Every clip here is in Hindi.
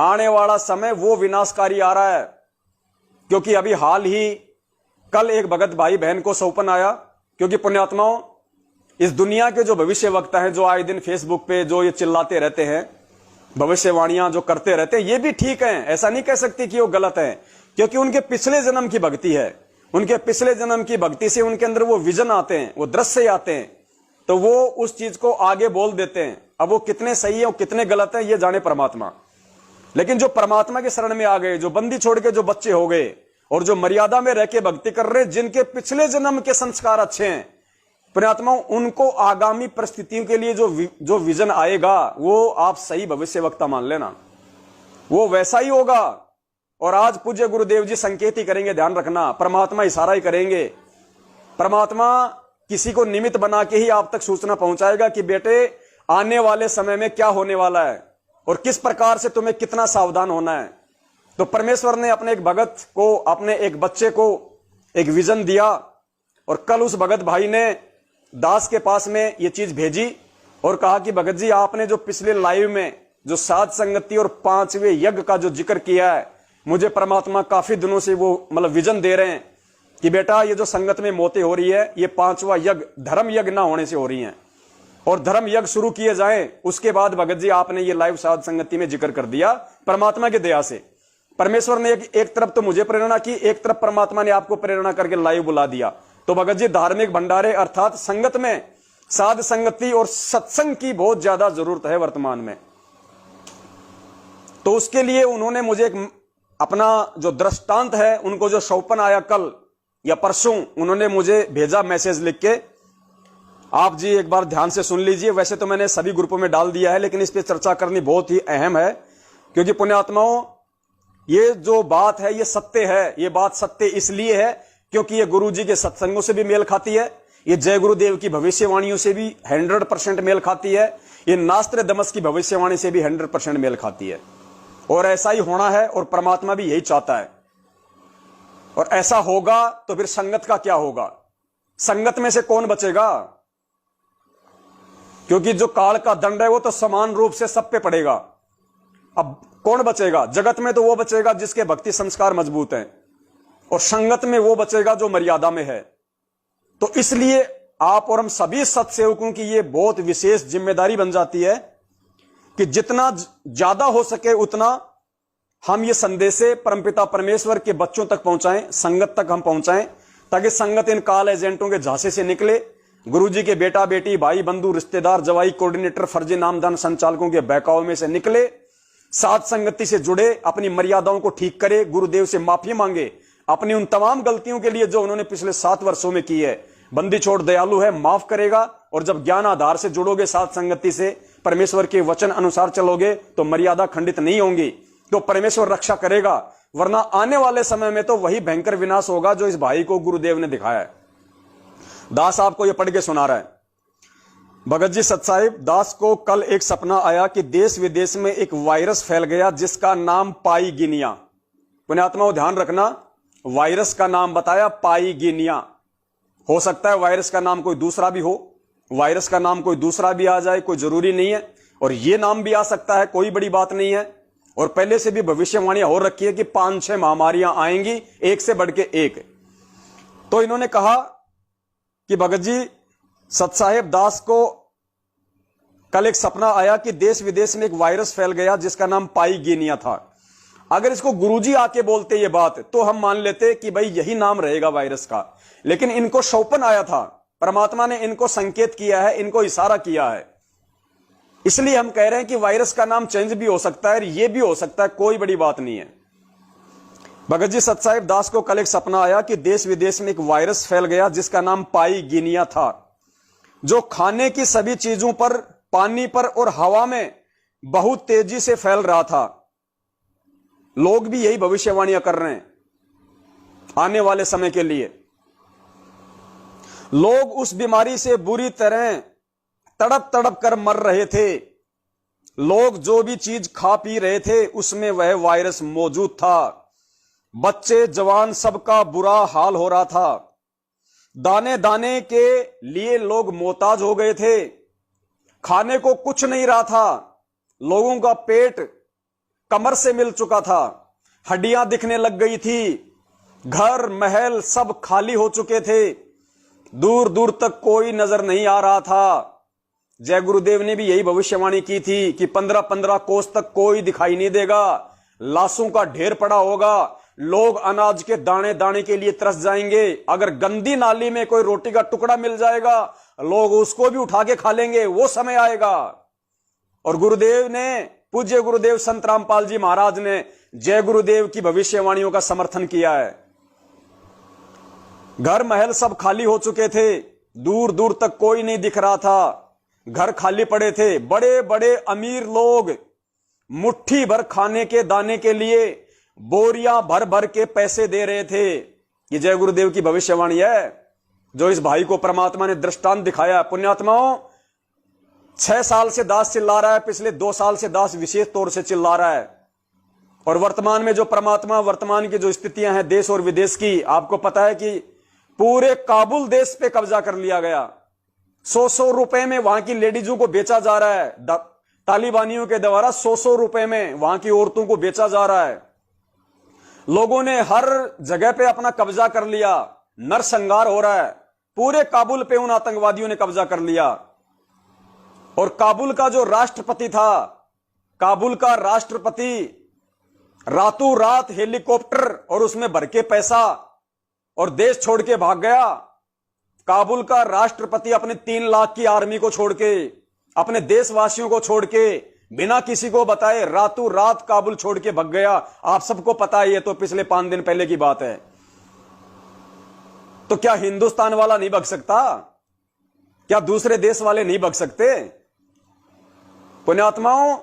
आने वाला समय वो विनाशकारी आ रहा है। क्योंकि अभी हाल ही कल एक भगत भाई बहन को सौंपन आया, क्योंकि पुण्यात्माओं, इस दुनिया के जो भविष्य वक्ता हैं, जो आए दिन फेसबुक पे जो ये चिल्लाते रहते हैं, भविष्यवाणियां जो करते रहते हैं, ये भी ठीक है, ऐसा नहीं कह सकते कि वो गलत है, क्योंकि उनके पिछले जन्म की भक्ति है। उनके पिछले जन्म की भक्ति से उनके अंदर वो विजन आते हैं, वो दृश्य आते हैं, तो वो उस चीज को आगे बोल देते हैं। अब वो कितने सही है और कितने गलत है ये जाने परमात्मा। लेकिन जो परमात्मा के शरण में आ गए, जो बंदी छोड़ के जो बच्चे हो गए और जो मर्यादा में रह के भक्ति कर रहे, जिनके पिछले जन्म के संस्कार अच्छे हैं, पुण्यात्मा, उनको आगामी परिस्थितियों के लिए जो विजन आएगा, वो आप सही भविष्य वक्ता मान लेना, वो वैसा ही होगा। और आज पूज्य गुरुदेव जी संकेत ही करेंगे, ध्यान रखना, परमात्मा इशारा ही करेंगे। परमात्मा किसी को निमित्त बना के ही आप तक सूचना पहुंचाएगा कि बेटे आने वाले समय में क्या होने वाला है और किस प्रकार से तुम्हें कितना सावधान होना है। तो परमेश्वर ने अपने एक भगत को, अपने एक बच्चे को एक विजन दिया, और कल उस भगत भाई ने दास के पास में ये चीज भेजी और कहा कि भगत जी, आपने जो पिछले लाइव में जो साध संगति और 5वें यज्ञ का जो जिक्र किया है, मुझे परमात्मा काफी दिनों से वो मतलब विजन दे रहे हैं कि बेटा ये जो संगत में मौतें हो रही है, ये 5वां यज्ञ धर्म यज्ञ ना होने से हो रही हैं, और धर्म यज्ञ शुरू किए जाएं। उसके बाद भगत जी आपने ये लाइव साध संगति में जिक्र कर दिया परमात्मा की दया से। परमेश्वर ने एक तरफ तो मुझे प्रेरणा की, एक तरफ परमात्मा ने आपको प्रेरणा करके लाइव बुला दिया। तो भगत जी धार्मिक भंडारे अर्थात संगत में साध संगति और सत्संग की बहुत ज्यादा जरूरत है वर्तमान में। तो उसके लिए उन्होंने मुझे एक अपना जो दृष्टांत है, उनको जो सौंपन आया कल या परसों, उन्होंने मुझे भेजा मैसेज लिख के। आप जी एक बार ध्यान से सुन लीजिए। वैसे तो मैंने सभी ग्रुपों में डाल दिया है, लेकिन इस पे चर्चा करनी बहुत ही अहम है, क्योंकि पुण्यात्माओं ये जो बात है ये सत्य है। ये बात सत्य इसलिए है क्योंकि ये गुरु जी के सत्संगों से भी मेल खाती है, ये जय गुरुदेव की भविष्यवाणियों से भी 100% मेल खाती है, ये नास्त्र दमस की भविष्यवाणी से भी 100% मेल खाती है। और ऐसा ही होना है, और परमात्मा भी यही चाहता है। और ऐसा होगा तो फिर संगत का क्या होगा? संगत में से कौन बचेगा? क्योंकि जो काल का दंड है वो तो समान रूप से सब पे पड़ेगा। अब कौन बचेगा? जगत में तो वो बचेगा जिसके भक्ति संस्कार मजबूत हैं, और संगत में वो बचेगा जो मर्यादा में है। तो इसलिए आप और हम सभी सत्सेवकों की ये बहुत विशेष जिम्मेदारी बन जाती है कि जितना ज्यादा हो सके उतना हम ये संदेशे परमपिता परमेश्वर के बच्चों तक पहुंचाएं, संगत तक हम पहुंचाएं, ताकि संगत इन काल एजेंटों के झांसे से निकले, गुरुजी के बेटा बेटी भाई बंधु रिश्तेदार जवाई कोऑर्डिनेटर फर्जी नामदान संचालकों के बहकाव में से निकले, साथ संगति से जुड़े, अपनी मर्यादाओं को ठीक करे, गुरुदेव से माफी मांगे अपनी उन तमाम गलतियों के लिए जो उन्होंने पिछले 7 वर्षों में की है। बंदी छोड़ दयालु है, माफ करेगा। और जब ज्ञान आधार से जुड़ोगे, साथ संगति से परमेश्वर के वचन अनुसार चलोगे, तो मर्यादा खंडित नहीं होंगी, तो परमेश्वर रक्षा करेगा। वरना आने वाले समय में तो वही भयंकर विनाश होगा जो इस भाई को गुरुदेव ने दिखाया है। दास आपको यह पढ़ के सुना रहा है। भगत जी सतसाहिब दास को कल एक सपना आया कि देश विदेश में एक वायरस फैल गया जिसका नाम पाईगिनिया। पुण्यात्माओं ध्यान रखना, वायरस का नाम बताया पाईगिनिया। हो सकता है वायरस का नाम कोई दूसरा भी हो, वायरस का नाम कोई दूसरा भी आ जाए, कोई जरूरी नहीं है। और यह नाम भी आ सकता है, कोई बड़ी बात नहीं है। और पहले से भी भविष्यवाणी हो रखी है कि 5-6 महामारियां आएंगी, एक से बढ़ के एक। तो इन्होंने कहा कि भगत जी सतसाहिब दास को कल एक सपना आया कि देश विदेश में एक वायरस फैल गया जिसका नाम पाईगिनिया था। अगर इसको गुरुजी आके बोलते ये बात, तो हम मान लेते कि भाई यही नाम रहेगा वायरस का। लेकिन इनको सौंपन आया था, परमात्मा ने इनको संकेत किया है, इनको इशारा किया है। इसलिए हम कह रहे हैं कि वायरस का नाम चेंज भी हो सकता है, ये भी हो सकता है, कोई बड़ी बात नहीं है। भगत जी सतसाहिब दास को कल एक सपना आया कि देश विदेश में एक वायरस फैल गया जिसका नाम पाईगिनिया था, जो खाने की सभी चीजों पर, पानी पर और हवा में बहुत तेजी से फैल रहा था। लोग भी यही भविष्यवाणियां कर रहे हैं आने वाले समय के लिए। लोग उस बीमारी से बुरी तरह तड़प तड़प कर मर रहे थे। लोग जो भी चीज खा पी रहे थे उसमें वह वायरस मौजूद था। बच्चे जवान सबका बुरा हाल हो रहा था। दाने दाने के लिए लोग मोहताज हो गए थे। खाने को कुछ नहीं रहा था। लोगों का पेट कमर से मिल चुका था, हड्डियां दिखने लग गई थी, घर महल सब खाली हो चुके थे, दूर दूर तक कोई नजर नहीं आ रहा था। जय गुरुदेव ने भी यही भविष्यवाणी की थी कि 15-15 कोस तक कोई दिखाई नहीं देगा, लाशों का ढेर पड़ा होगा, लोग अनाज के दाने दाने के लिए तरस जाएंगे। अगर गंदी नाली में कोई रोटी का टुकड़ा मिल जाएगा, लोग उसको भी उठा के खा लेंगे, वो समय आएगा। और गुरुदेव ने, पूज्य गुरुदेव संत रामपाल जी महाराज ने जय गुरुदेव की भविष्यवाणियों का समर्थन किया है। घर महल सब खाली हो चुके थे, दूर दूर तक कोई नहीं दिख रहा था, घर खाली पड़े थे। बड़े बड़े अमीर लोग मुट्ठी भर खाने के दाने के लिए बोरियां भर भर के पैसे दे रहे थे। ये जय गुरुदेव की भविष्यवाणी है, जो इस भाई को परमात्मा ने दृष्टांत दिखाया। पुण्यात्माओं, 6 साल से दास चिल्ला रहा है, पिछले 2 साल से दास विशेष तौर से चिल्ला रहा है। और वर्तमान में जो परमात्मा, वर्तमान की जो स्थितियां हैं देश और विदेश की, आपको पता है कि पूरे काबुल देश पे कब्जा कर लिया गया। 100-100 रुपए में वहां की लेडीजों को बेचा जा रहा है, तालिबानियों के द्वारा 100-100 रुपए में वहां की औरतों को बेचा जा रहा है। लोगों ने हर जगह पे अपना कब्जा कर लिया, नरसंहार हो रहा है। पूरे काबुल पे उन आतंकवादियों ने कब्जा कर लिया। और काबुल का जो राष्ट्रपति था, काबुल का राष्ट्रपति रातों रात हेलीकॉप्टर और उसमें भर के पैसा और देश छोड़ के भाग गया। काबुल का राष्ट्रपति अपने 3 लाख की आर्मी को छोड़ के, अपने देशवासियों को छोड़ के, बिना किसी को बताए रातों रात काबुल छोड़ के भाग गया। आप सबको पता है, ये तो पिछले 5 दिन पहले की बात है। तो क्या हिंदुस्तान वाला नहीं भाग सकता? क्या दूसरे देश वाले नहीं भाग सकते? पुण्यात्माओं,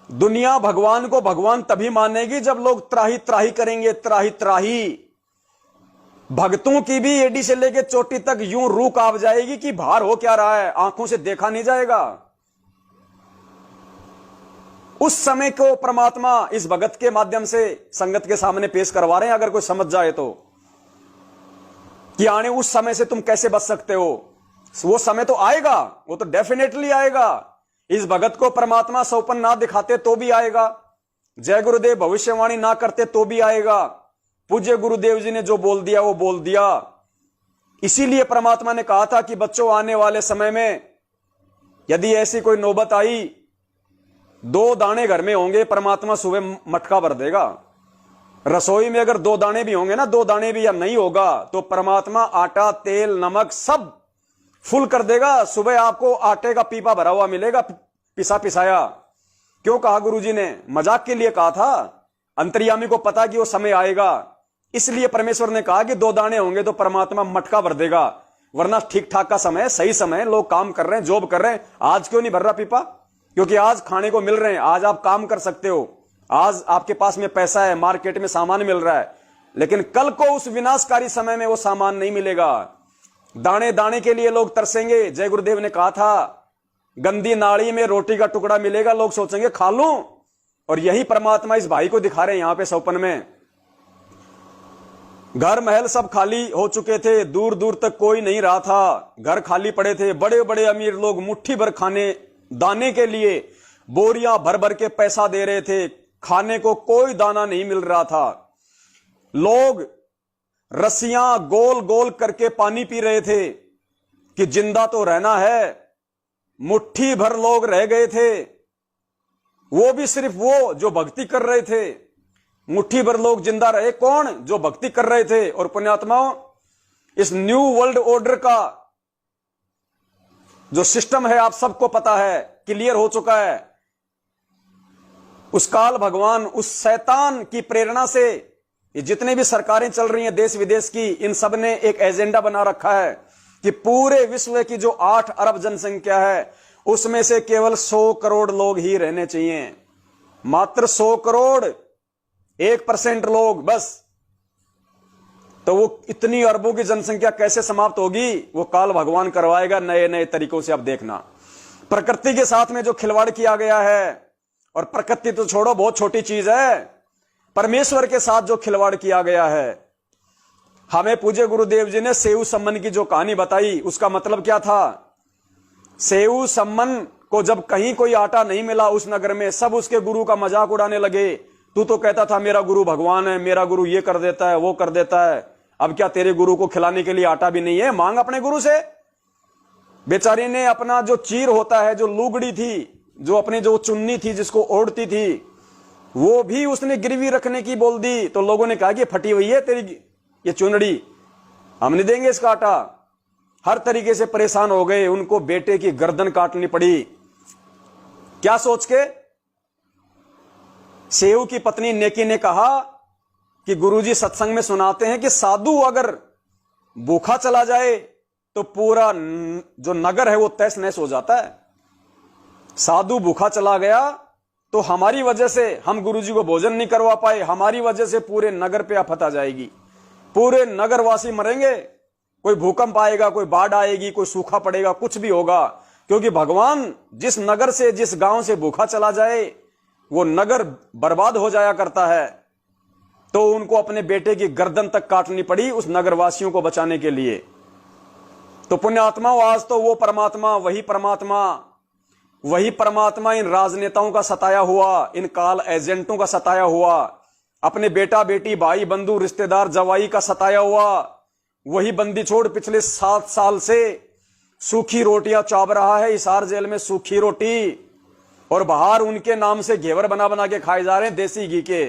दुनिया भगवान को भगवान तभी मानेगी जब लोग त्राही त्राही करेंगे, त्राही त्राही। भक्तों की भी एडी से लेके चोटी तक यूं रूह कांप जाएगी कि बाहर हो क्या रहा है, आंखों से देखा नहीं जाएगा। उस समय को परमात्मा इस भगत के माध्यम से संगत के सामने पेश करवा रहे हैं। अगर कोई समझ जाए तो कि आने उस समय से तुम कैसे बच सकते हो। वो समय तो आएगा, वो तो डेफिनेटली आएगा। इस भगत को परमात्मा सौपन ना दिखाते तो भी आएगा, जय गुरुदेव भविष्यवाणी ना करते तो भी आएगा। पूज्य गुरुदेव जी ने जो बोल दिया वो बोल दिया। इसीलिए परमात्मा ने कहा था कि बच्चों, आने वाले समय में यदि ऐसी कोई नौबत आई, 2 दाने घर में होंगे, परमात्मा सुबह मटका भर देगा। रसोई में अगर 2 दाने भी होंगे ना, 2 दाने भी या नहीं होगा, तो परमात्मा आटा, तेल, नमक सब फुल कर देगा। सुबह आपको आटे का पीपा भरा हुआ मिलेगा, पिसा पिसाया। क्यों कहा गुरुजी ने? मजाक के लिए कहा था। अंतर्यामी को पता कि वो समय आएगा, इसलिए परमेश्वर ने कहा कि 2 दाने होंगे तो परमात्मा मटका भर देगा। वरना ठीक ठाक का समय, सही समय, लोग काम कर रहे हैं, जॉब कर रहे हैं। आज क्यों नहीं भर रहा पीपा? क्योंकि आज खाने को मिल रहे हैं, आज आप काम कर सकते हो, आज आपके पास में पैसा है, मार्केट में सामान मिल रहा है। लेकिन कल को उस विनाशकारी समय में वो सामान नहीं मिलेगा। दाने दाने के लिए लोग तरसेंगे। जय गुरुदेव ने कहा था, गंदी नाली में रोटी का टुकड़ा मिलेगा, लोग सोचेंगे खा लूं। और यही परमात्मा इस भाई को दिखा रहे हैं यहां पे सौपन में। घर महल सब खाली हो चुके थे, दूर दूर तक कोई नहीं रहा था, घर खाली पड़े थे। बड़े बड़े अमीर लोग मुट्ठी भर खाने दाने के लिए बोरियां भर भर के पैसा दे रहे थे, खाने को कोई दाना नहीं मिल रहा था। लोग रस्सियां गोल गोल करके पानी पी रहे थे कि जिंदा तो रहना है। मुट्ठी भर लोग रह गए थे, वो भी सिर्फ वो जो भक्ति कर रहे थे। मुट्ठी भर लोग जिंदा रहे, कौन? जो भक्ति कर रहे थे। और पुण्यात्माओं, इस न्यू वर्ल्ड ऑर्डर का जो सिस्टम है आप सबको पता है, क्लियर हो चुका है। उस काल भगवान, उस शैतान की प्रेरणा से ये जितने भी सरकारें चल रही हैं देश विदेश की, इन सब ने एक एजेंडा बना रखा है कि पूरे विश्व की जो 8 अरब जनसंख्या है उसमें से केवल 100 करोड़ लोग ही रहने चाहिए। मात्र 100 करोड़, 1% लोग बस। तो वो इतनी अरबों की जनसंख्या कैसे समाप्त होगी? वो काल भगवान करवाएगा नए नए तरीकों से। अब देखना, प्रकृति के साथ में जो खिलवाड़ किया गया है, और प्रकृति तो छोड़ो, बहुत छोटी चीज है, परमेश्वर के साथ जो खिलवाड़ किया गया है। हमें पूज्य गुरुदेव जी ने सेऊ सम्मन की जो कहानी बताई, उसका मतलब क्या था? सेऊ सम्मन को जब कहीं कोई आटा नहीं मिला उस नगर में, सब उसके गुरु का मजाक उड़ाने लगे। तू तो कहता था मेरा गुरु भगवान है, मेरा गुरु ये कर देता है, वो कर देता है। अब क्या तेरे गुरु को खिलाने के लिए आटा भी नहीं है? मांग अपने गुरु से। बेचारी ने अपना जो चीर होता है, जो लुगड़ी थी, जो अपनी जो चुन्नी थी जिसको ओढ़ती थी, वो भी उसने गिरवी रखने की बोल दी। तो लोगों ने कहा कि फटी हुई है तेरी ये चुनड़ी, हम नहीं देंगे इसका आटा। हर तरीके से परेशान हो गए, उनको बेटे की गर्दन काटनी पड़ी। क्या सोच के? सेऊ की पत्नी नेकी ने कहा कि गुरुजी सत्संग में सुनाते हैं कि साधु अगर भूखा चला जाए तो पूरा जो नगर है वो तहस नहस हो जाता है। साधु भूखा चला गया तो हमारी वजह से हम गुरुजी को भोजन नहीं करवा पाए, हमारी वजह से पूरे नगर पे आफत आ जाएगी, पूरे नगरवासी मरेंगे। कोई भूकंप आएगा, कोई बाढ़ आएगी, कोई सूखा पड़ेगा, कुछ भी होगा। क्योंकि भगवान जिस नगर से, जिस गांव से भूखा चला जाए वो नगर बर्बाद हो जाया करता है। तो उनको अपने बेटे की गर्दन तक काटनी पड़ी उस नगरवासियों को बचाने के लिए। तो पुण्यात्मा, आज तो वो परमात्मा, वही परमात्मा इन राजनेताओं का सताया हुआ, इन काल एजेंटों का सताया हुआ, अपने बेटा बेटी भाई बंधु रिश्तेदार जवाई का सताया हुआ, वही बंदी छोड़ पिछले 7 साल से सूखी रोटियां चाप रहा है हिसार जेल में, सूखी रोटी। और बाहर उनके नाम से घेवर बना बना के खाए जा रहे हैं देसी घी के।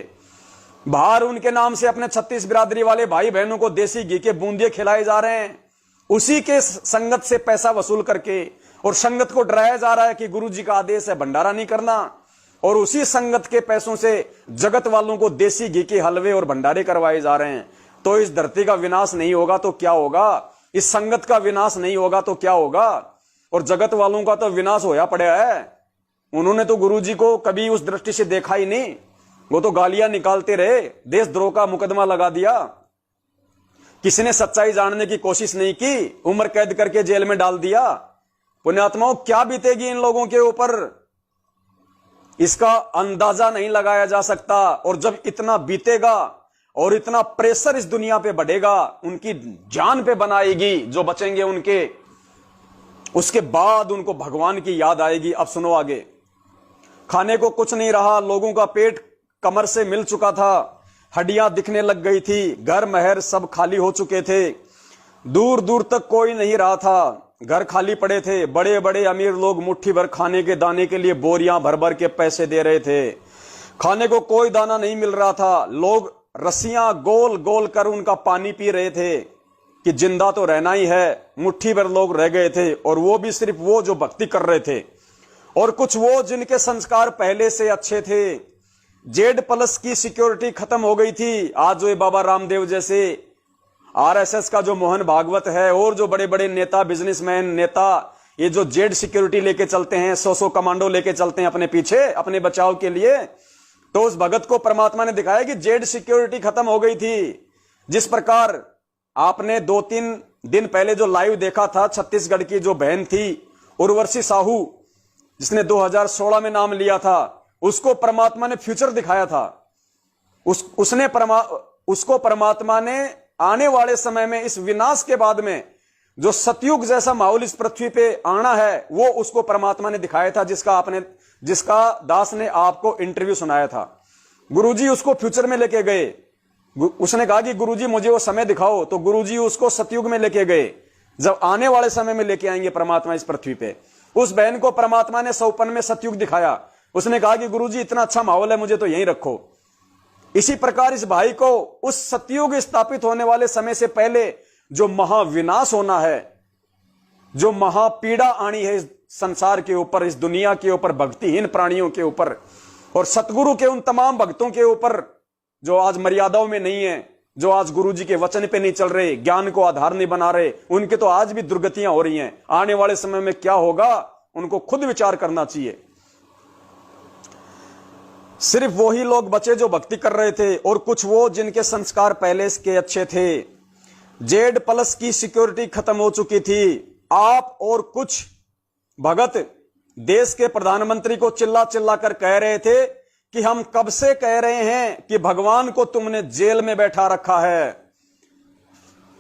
बाहर उनके नाम से अपने 36 बिरादरी वाले भाई बहनों को देसी घी के बूंदे खिलाए जा रहे हैं, उसी के संगत से पैसा वसूल करके। और संगत को डराया जा रहा है कि गुरु जी का आदेश है भंडारा नहीं करना, और उसी संगत के पैसों से जगत वालों को देसी घी के हलवे और भंडारे करवाए जा रहे हैं। तो इस धरती का विनाश नहीं होगा तो क्या होगा? इस संगत का विनाश नहीं होगा तो क्या होगा? और जगत वालों का तो विनाश होया पड़ा है। उन्होंने तो गुरु जी को कभी उस दृष्टि से देखा ही नहीं, वो तो गालियां निकालते रहे, देशद्रोह का मुकदमा लगा दिया, किसी ने सच्चाई जानने की कोशिश नहीं की, उम्र कैद करके जेल में डाल दिया। पुण्यात्माओं, क्या बीतेगी इन लोगों के ऊपर, इसका अंदाजा नहीं लगाया जा सकता। और जब इतना बीतेगा और इतना प्रेशर इस दुनिया पे बढ़ेगा, उनकी जान पे बनाएगी, जो बचेंगे उनके, उसके बाद उनको भगवान की याद आएगी। अब सुनो आगे। खाने को कुछ नहीं रहा, लोगों का पेट कमर से मिल चुका था, हड्डियां दिखने लग गई थी, घर महर सब खाली हो चुके थे, दूर दूर तक कोई नहीं रहा था, घर खाली पड़े थे। बड़े बड़े अमीर लोग मुट्ठी भर खाने के दाने के लिए बोरियां भर भर के पैसे दे रहे थे, खाने को कोई दाना नहीं मिल रहा था। लोग रस्सियां गोल गोल कर उनका पानी पी रहे थे कि जिंदा तो रहना ही है। मुट्ठी भर लोग रह गए थे, और वो भी सिर्फ वो जो भक्ति कर रहे थे, और कुछ वो जिनके संस्कार पहले से अच्छे थे। जेड प्लस की सिक्योरिटी खत्म हो गई थी। आज जो ये बाबा रामदेव जैसे, आरएसएस का जो मोहन भागवत है, और जो बड़े बड़े नेता, बिजनेसमैन नेता, ये जो जेड सिक्योरिटी लेके चलते हैं, 100 कमांडो लेके चलते हैं अपने पीछे, अपने बचाव के लिए, तो उस भगत को परमात्मा ने दिखाया कि जेड सिक्योरिटी खत्म हो गई थी। जिस प्रकार आपने 2-3 दिन पहले जो लाइव देखा था, छत्तीसगढ़ की जो बहन थी उर्वशी साहू, जिसने 2016 में नाम लिया था, उसको परमात्मा ने फ्यूचर दिखाया था। उसको परमात्मा ने आने वाले समय में, इस विनाश के बाद में जो सतयुग जैसा माहौल इस पृथ्वी पे आना है, वो उसको परमात्मा ने दिखाया था, जिसका दास ने आपको इंटरव्यू सुनाया था। गुरुजी उसको फ्यूचर में लेके गए। उसने कहा कि गुरुजी मुझे वो समय दिखाओ, तो गुरुजी उसको सतयुग में लेके गए, जब आने वाले समय में लेके आएंगे परमात्मा इस पृथ्वी पे। उस बहन को परमात्मा ने 100पन में सतयुग दिखाया। उसने कहा कि गुरुजी इतना अच्छा माहौल है, मुझे तो यहीं रखो। इसी प्रकार इस भाई को उस सतयुग स्थापित होने वाले समय से पहले जो महाविनाश होना है, जो महापीड़ा आनी है इस संसार के ऊपर, इस दुनिया के ऊपर, भक्तिहीन प्राणियों के ऊपर, और सतगुरु के उन तमाम भक्तों के ऊपर जो आज मर्यादाओं में नहीं है, जो आज गुरु जी के वचन पे नहीं चल रहे, ज्ञान को आधार नहीं बना रहे, उनके तो आज भी दुर्गतियां हो रही हैं। आने वाले समय में क्या होगा, उनको खुद विचार करना चाहिए। सिर्फ वही लोग बचे जो भक्ति कर रहे थे, और कुछ वो जिनके संस्कार पहले के अच्छे थे। जेड प्लस की सिक्योरिटी खत्म हो चुकी थी। आप और कुछ भगत देश के प्रधानमंत्री को चिल्ला चिल्ला कर कह रहे थे कि हम कब से कह रहे हैं कि भगवान को तुमने जेल में बैठा रखा है।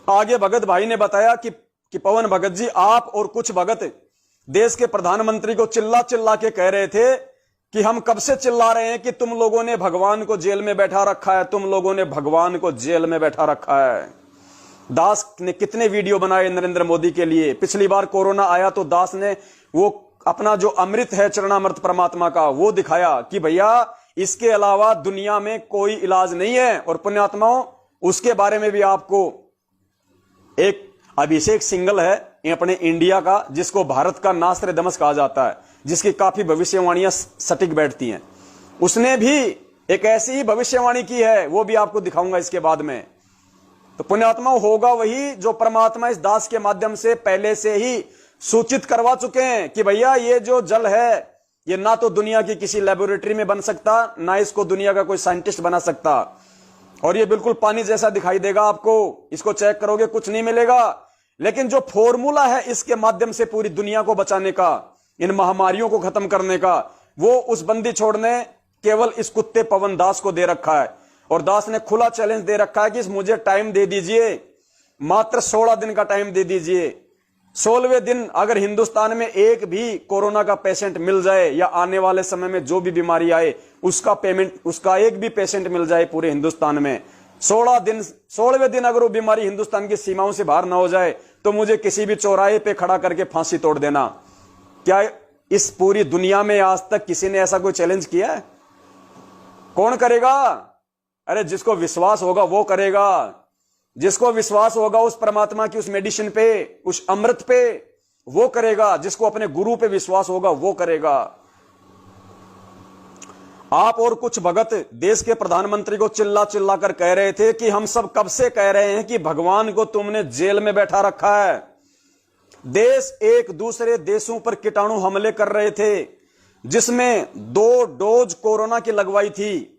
आगे भगत भाई ने बताया कि पवन भगत जी, आप और कुछ भगत देश के प्रधानमंत्री को चिल्ला चिल्ला के कह रहे थे कि हम कब से चिल्ला रहे हैं कि तुम लोगों ने भगवान को जेल में बैठा रखा है, तुम लोगों ने भगवान को जेल में बैठा रखा है। दास ने कितने वीडियो बनाए नरेंद्र मोदी के लिए। पिछली बार कोरोना आया तो दास ने वो अपना जो अमृत है चरणामृत परमात्मा का वो दिखाया कि भैया इसके अलावा दुनिया में कोई इलाज नहीं है। और पुण्यात्माओं, उसके बारे में भी आपको एक अभिषेक सिंघल है ये अपने इंडिया का, जिसको भारत का नास्ट्रेडमस कहा जाता है, जिसकी काफी भविष्यवाणियां सटीक बैठती हैं। उसने भी एक ऐसी ही भविष्यवाणी की है, वो भी आपको दिखाऊंगा इसके बाद में। तो पुण्यात्मा होगा वही जो परमात्मा इस दास के माध्यम से पहले से ही सूचित करवा चुके हैं कि भैया ये जो जल है ये ना तो दुनिया की किसी लेबोरेटरी में बन सकता, ना इसको दुनिया का कोई साइंटिस्ट बना सकता, और ये बिल्कुल पानी जैसा दिखाई देगा आपको। इसको चेक करोगे कुछ नहीं मिलेगा, लेकिन जो फॉर्मूला है इसके माध्यम से पूरी दुनिया को बचाने का, इन महामारियों को खत्म करने का, वो उस बंदी छोड़ने केवल इस कुत्ते पवन दास को दे रखा है। और दास ने खुला चैलेंज दे रखा है कि मुझे टाइम दे दीजिए, मात्र 16 दिन का टाइम दे दीजिए। 16वें दिन अगर हिंदुस्तान में एक भी कोरोना का पेशेंट मिल जाए, या आने वाले समय में जो भी बीमारी आए उसका पेमेंट, उसका एक भी पेशेंट मिल जाए पूरे हिंदुस्तान में, 16वें दिन अगर वो बीमारी हिंदुस्तान की सीमाओं से बाहर ना हो जाए तो मुझे किसी भी चौराहे पे खड़ा करके फांसी तोड़ देना। क्या इस पूरी दुनिया में आज तक किसी ने ऐसा कोई चैलेंज किया है? कौन करेगा? अरे जिसको विश्वास होगा वो करेगा। जिसको विश्वास होगा उस परमात्मा की उस मेडिसिन पे, उस अमृत पे, वो करेगा। जिसको अपने गुरु पे विश्वास होगा वो करेगा। आप और कुछ भगत देश के प्रधानमंत्री को चिल्ला चिल्ला कर कह रहे थे कि हम सब कब से कह रहे हैं कि भगवान को तुमने जेल में बैठा रखा है। देश एक दूसरे देशों पर कीटाणु हमले कर रहे थे, जिसमें 2 डोज कोरोना की लगवाई थी,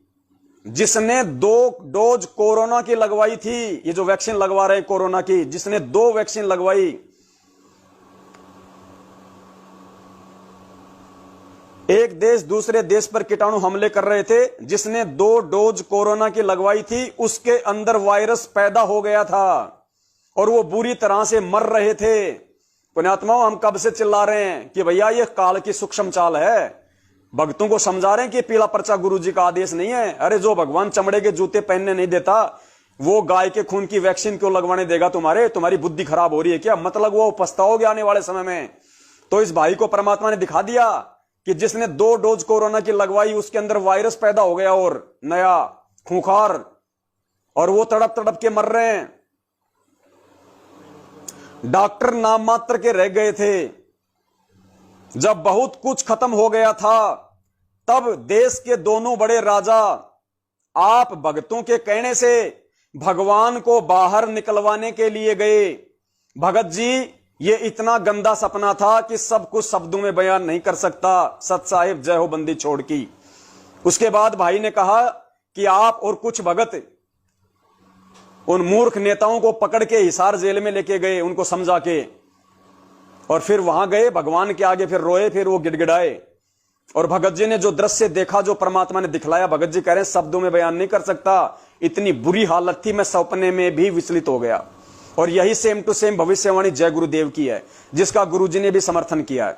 जिसने 2 डोज कोरोना की लगवाई थी, ये जो वैक्सीन लगवा रहे हैं कोरोना की, जिसने 2 वैक्सीन लगवाई, एक देश दूसरे देश पर कीटाणु हमले कर रहे थे, जिसने 2 डोज कोरोना की लगवाई थी, उसके अंदर वायरस पैदा हो गया था और वो बुरी तरह से मर रहे थे। पुण्यात्माओं, हम कब से चिल्ला रहे हैं कि भैया ये काल की सूक्ष्म चाल है। भक्तों को समझा रहे हैं कि पीला पर्चा गुरुजी का आदेश नहीं है। अरे जो भगवान चमड़े के जूते पहनने नहीं देता, वो गाय के खून की वैक्सीन क्यों लगवाने देगा? तुम्हारी बुद्धि खराब हो रही है क्या? मतलब वो पछताओगे आने वाले समय में। तो इस भाई को परमात्मा ने दिखा दिया कि जिसने 2 डोज कोरोना की लगवाई, उसके अंदर वायरस पैदा हो गया और नया खूंखार, और वो तड़प तड़प के मर रहे हैं। डॉक्टर नाम मात्र के रह गए थे। जब बहुत कुछ खत्म हो गया था, तब देश के दोनों बड़े राजा आप भगतों के कहने से भगवान को बाहर निकलवाने के लिए गए। भगत जी, ये इतना गंदा सपना था कि सब कुछ शब्दों में बयान नहीं कर सकता। सत साहिब जय हो बंदी छोड़ की। उसके बाद भाई ने कहा कि आप और कुछ भगत उन मूर्ख नेताओं को पकड़ के हिसार जेल में लेके गए, उनको समझा के, और फिर वहां गए भगवान के आगे, फिर रोए, फिर वो गिड़गिड़ाए। और भगत जी ने जो दृश्य देखा, जो परमात्मा ने दिखलाया, भगत जी कह रहे हैं शब्दों में बयान नहीं कर सकता। इतनी बुरी हालत थी, मैं सपने में भी विचलित हो गया। और यही सेम टू सेम भविष्यवाणी जय गुरुदेव की है, जिसका गुरुजी ने भी समर्थन किया है।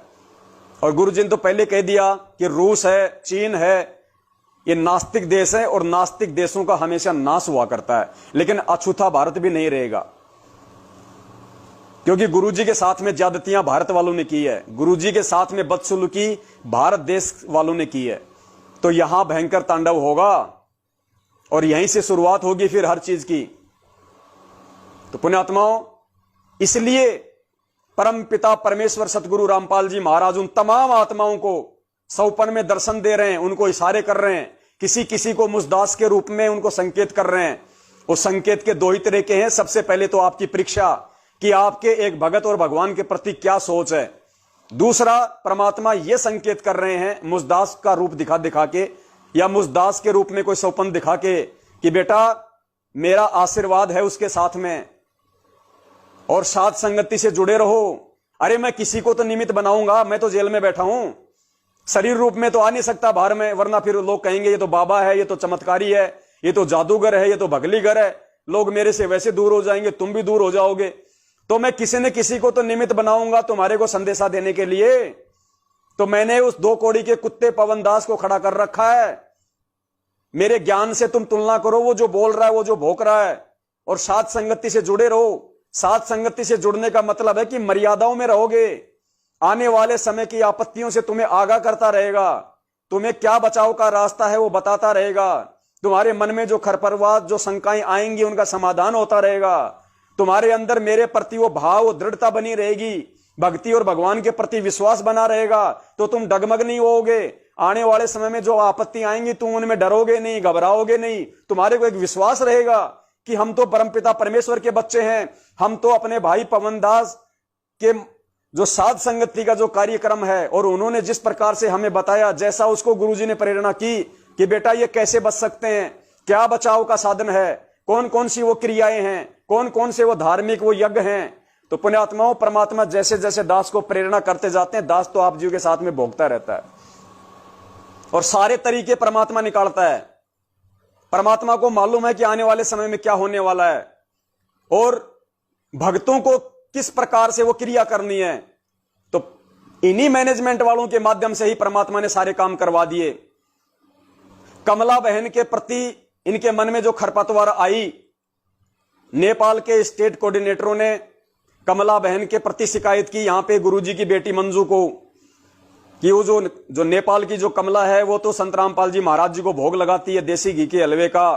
और गुरुजी ने तो पहले कह दिया कि रूस है, चीन है, ये नास्तिक देश है और नास्तिक देशों का हमेशा नाश हुआ करता है, लेकिन अछूता भारत भी नहीं रहेगा। क्योंकि गुरुजी के साथ में ज्यादतियां भारत वालों ने की है, गुरुजी के साथ में बदसलूकी भारत देश वालों ने की है। तो यहां भयंकर तांडव होगा और यहीं से शुरुआत होगी फिर हर चीज की। तो पुण्यात्माओं, इसलिए परम पिता परमेश्वर सतगुरु रामपाल जी महाराज उन तमाम आत्माओं को सौपन में दर्शन दे रहे हैं, उनको इशारे कर रहे हैं, किसी किसी को मुसदास के रूप में उनको संकेत कर रहे हैं। वो संकेत के 2 ही तरह के हैं। सबसे पहले तो आपकी परीक्षा कि आपके एक भगत और भगवान के प्रति क्या सोच है। दूसरा, परमात्मा ये संकेत कर रहे हैं मुसदास का रूप दिखा दिखा के, या मुसदास के रूप में कोई सौपन दिखा के कि बेटा मेरा आशीर्वाद है उसके साथ में और साथ संगति से जुड़े रहो। अरे मैं किसी को तो निमित्त बनाऊंगा, मैं तो जेल में बैठा हूं, शरीर रूप में तो आ नहीं सकता बाहर में, वरना फिर लोग कहेंगे ये तो बाबा है, ये तो चमत्कारी है, ये तो जादूगर है, ये तो भगलीगर है। लोग मेरे से वैसे दूर हो जाएंगे, तुम भी दूर हो जाओगे। तो मैं किसी न किसी को तो निमित्त बनाऊंगा तुम्हारे को संदेशा देने के लिए। तो मैंने उस 2 कौड़ी के कुत्ते पवन दास को खड़ा कर रखा है। मेरे ज्ञान से तुम तुलना करो, वो जो बोल रहा है, वो जो भोंक रहा है, और साथ संगति से जुड़े रहो। साथ संगति से जुड़ने का मतलब है कि मर्यादाओं में रहोगे। आने वाले समय की आपत्तियों से तुम्हें आगाह करता रहेगा, तुम्हें क्या बचाव का रास्ता है वो बताता रहेगा। तुम्हारे मन में जो खरपरवाह, जो शंकाएं आएंगी, उनका समाधान होता रहेगा। तुम्हारे अंदर मेरे प्रति वो भाव, दृढ़ता बनी रहेगी, भक्ति और भगवान के प्रति विश्वास बना रहेगा, तो तुम डगमग नहीं होगे। आने वाले समय में जो आपत्ति आएंगी, तुम उनमें डरोगे नहीं, घबराओगे नहीं। तुम्हारे को एक विश्वास रहेगा कि हम तो परमपिता परमेश्वर के बच्चे हैं। हम तो अपने भाई पवन दास के जो साध संगति का जो कार्यक्रम है, और उन्होंने जिस प्रकार से हमें बताया, जैसा उसको गुरुजी ने प्रेरणा की कि बेटा ये कैसे बच सकते हैं, क्या बचाव का साधन है, कौन कौन सी वो क्रियाएं हैं, कौन कौन से वो धार्मिक वो यज्ञ हैं। तो पुण्यात्माओं, परमात्मा जैसे जैसे दास को प्रेरणा करते जाते हैं, दास तो आप जी के साथ में भोगता रहता है और सारे तरीके परमात्मा निकालता है। परमात्मा को मालूम है कि आने वाले समय में क्या होने वाला है और भक्तों को किस प्रकार से वो क्रिया करनी है। तो इन्हीं मैनेजमेंट वालों के माध्यम से ही परमात्मा ने सारे काम करवा दिए। कमला बहन के प्रति इनके मन में जो खरपतवार आई, नेपाल के स्टेट कोऑर्डिनेटरों ने कमला बहन के प्रति शिकायत की यहां पे गुरुजी की बेटी मंजू को, कि वो जो नेपाल की जो कमला है, वो तो संत रामपाल जी महाराज जी को भोग लगाती है देसी घी के हलवे का।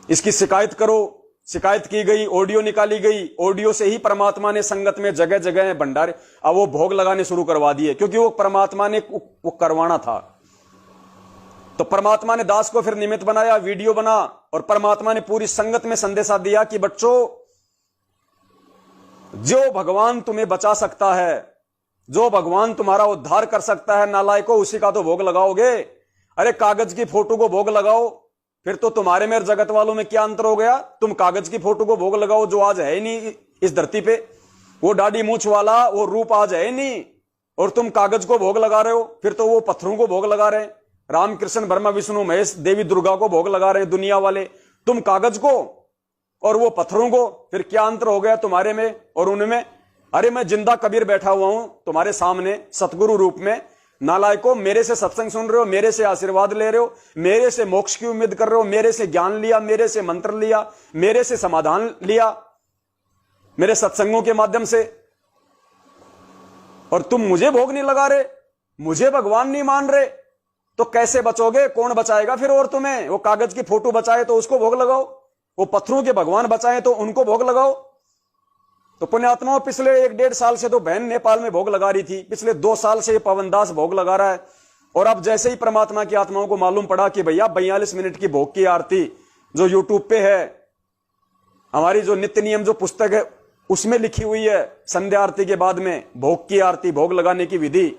इसकी शिकायत करो। शिकायत की गई, ऑडियो निकाली गई। ऑडियो से ही परमात्मा ने संगत में जगह जगह भंडारे, अब वो भोग लगाने शुरू करवा दिए, क्योंकि वो परमात्मा ने वो करवाना था। तो परमात्मा ने दास को फिर निमित्त बनाया, वीडियो बना, और परमात्मा ने पूरी संगत में संदेशा दिया कि बच्चों, जो भगवान तुम्हें बचा सकता है, जो भगवान तुम्हारा उद्धार कर सकता है, नालायको, उसी का तो भोग लगाओगे। अरे कागज की फोटो को भोग लगाओ, फिर तो तुम्हारे मेरे जगत वालों में क्या अंतर हो गया। तुम कागज की फोटो को भोग लगाओ जो आज है ही नहीं इस धरती पे, वो दाढ़ी मूछ वाला वो रूप आज है ही नहीं, और तुम कागज को भोग लगा रहे हो। फिर तो वो पत्थरों को भोग लगा रहे हैं, राम कृष्ण ब्रह्मा विष्णु महेश देवी दुर्गा को भोग लगा रहे हैं दुनिया वाले, तुम कागज को और वो पत्थरों को। फिर क्या अंतर हो गया तुम्हारे में और उनमें। अरे मैं जिंदा कबीर बैठा हुआ हूं तुम्हारे सामने सतगुरु रूप में। नालायको, मेरे से सत्संग सुन रहे हो, मेरे से आशीर्वाद ले रहे हो, मेरे से मोक्ष की उम्मीद कर रहे हो, मेरे से ज्ञान लिया, मेरे से मंत्र लिया, मेरे से समाधान लिया, मेरे सत्संगों के माध्यम से, और तुम मुझे भोग नहीं लगा रहे, मुझे भगवान नहीं मान रहे, तो कैसे बचोगे? कौन बचाएगा फिर और तुम्हें? वो कागज की फोटो बचाए तो उसको भोग लगाओ, वो पत्थरों के भगवान बचाए तो उनको भोग लगाओ। तो पुण्यात्माओं, पिछले 1-1.5 साल से तो बहन नेपाल में भोग लगा रही थी, पिछले 2 साल से पवन दास भोग लगा रहा है। और अब जैसे ही परमात्मा की आत्माओं को मालूम पड़ा कि भैया 42 मिनट की भोग की आरती जो यूट्यूब पे है, हमारी जो नित्य नियम जो पुस्तक है उसमें लिखी हुई है, संध्या आरती के बाद में भोग की आरती, भोग लगाने की विधि,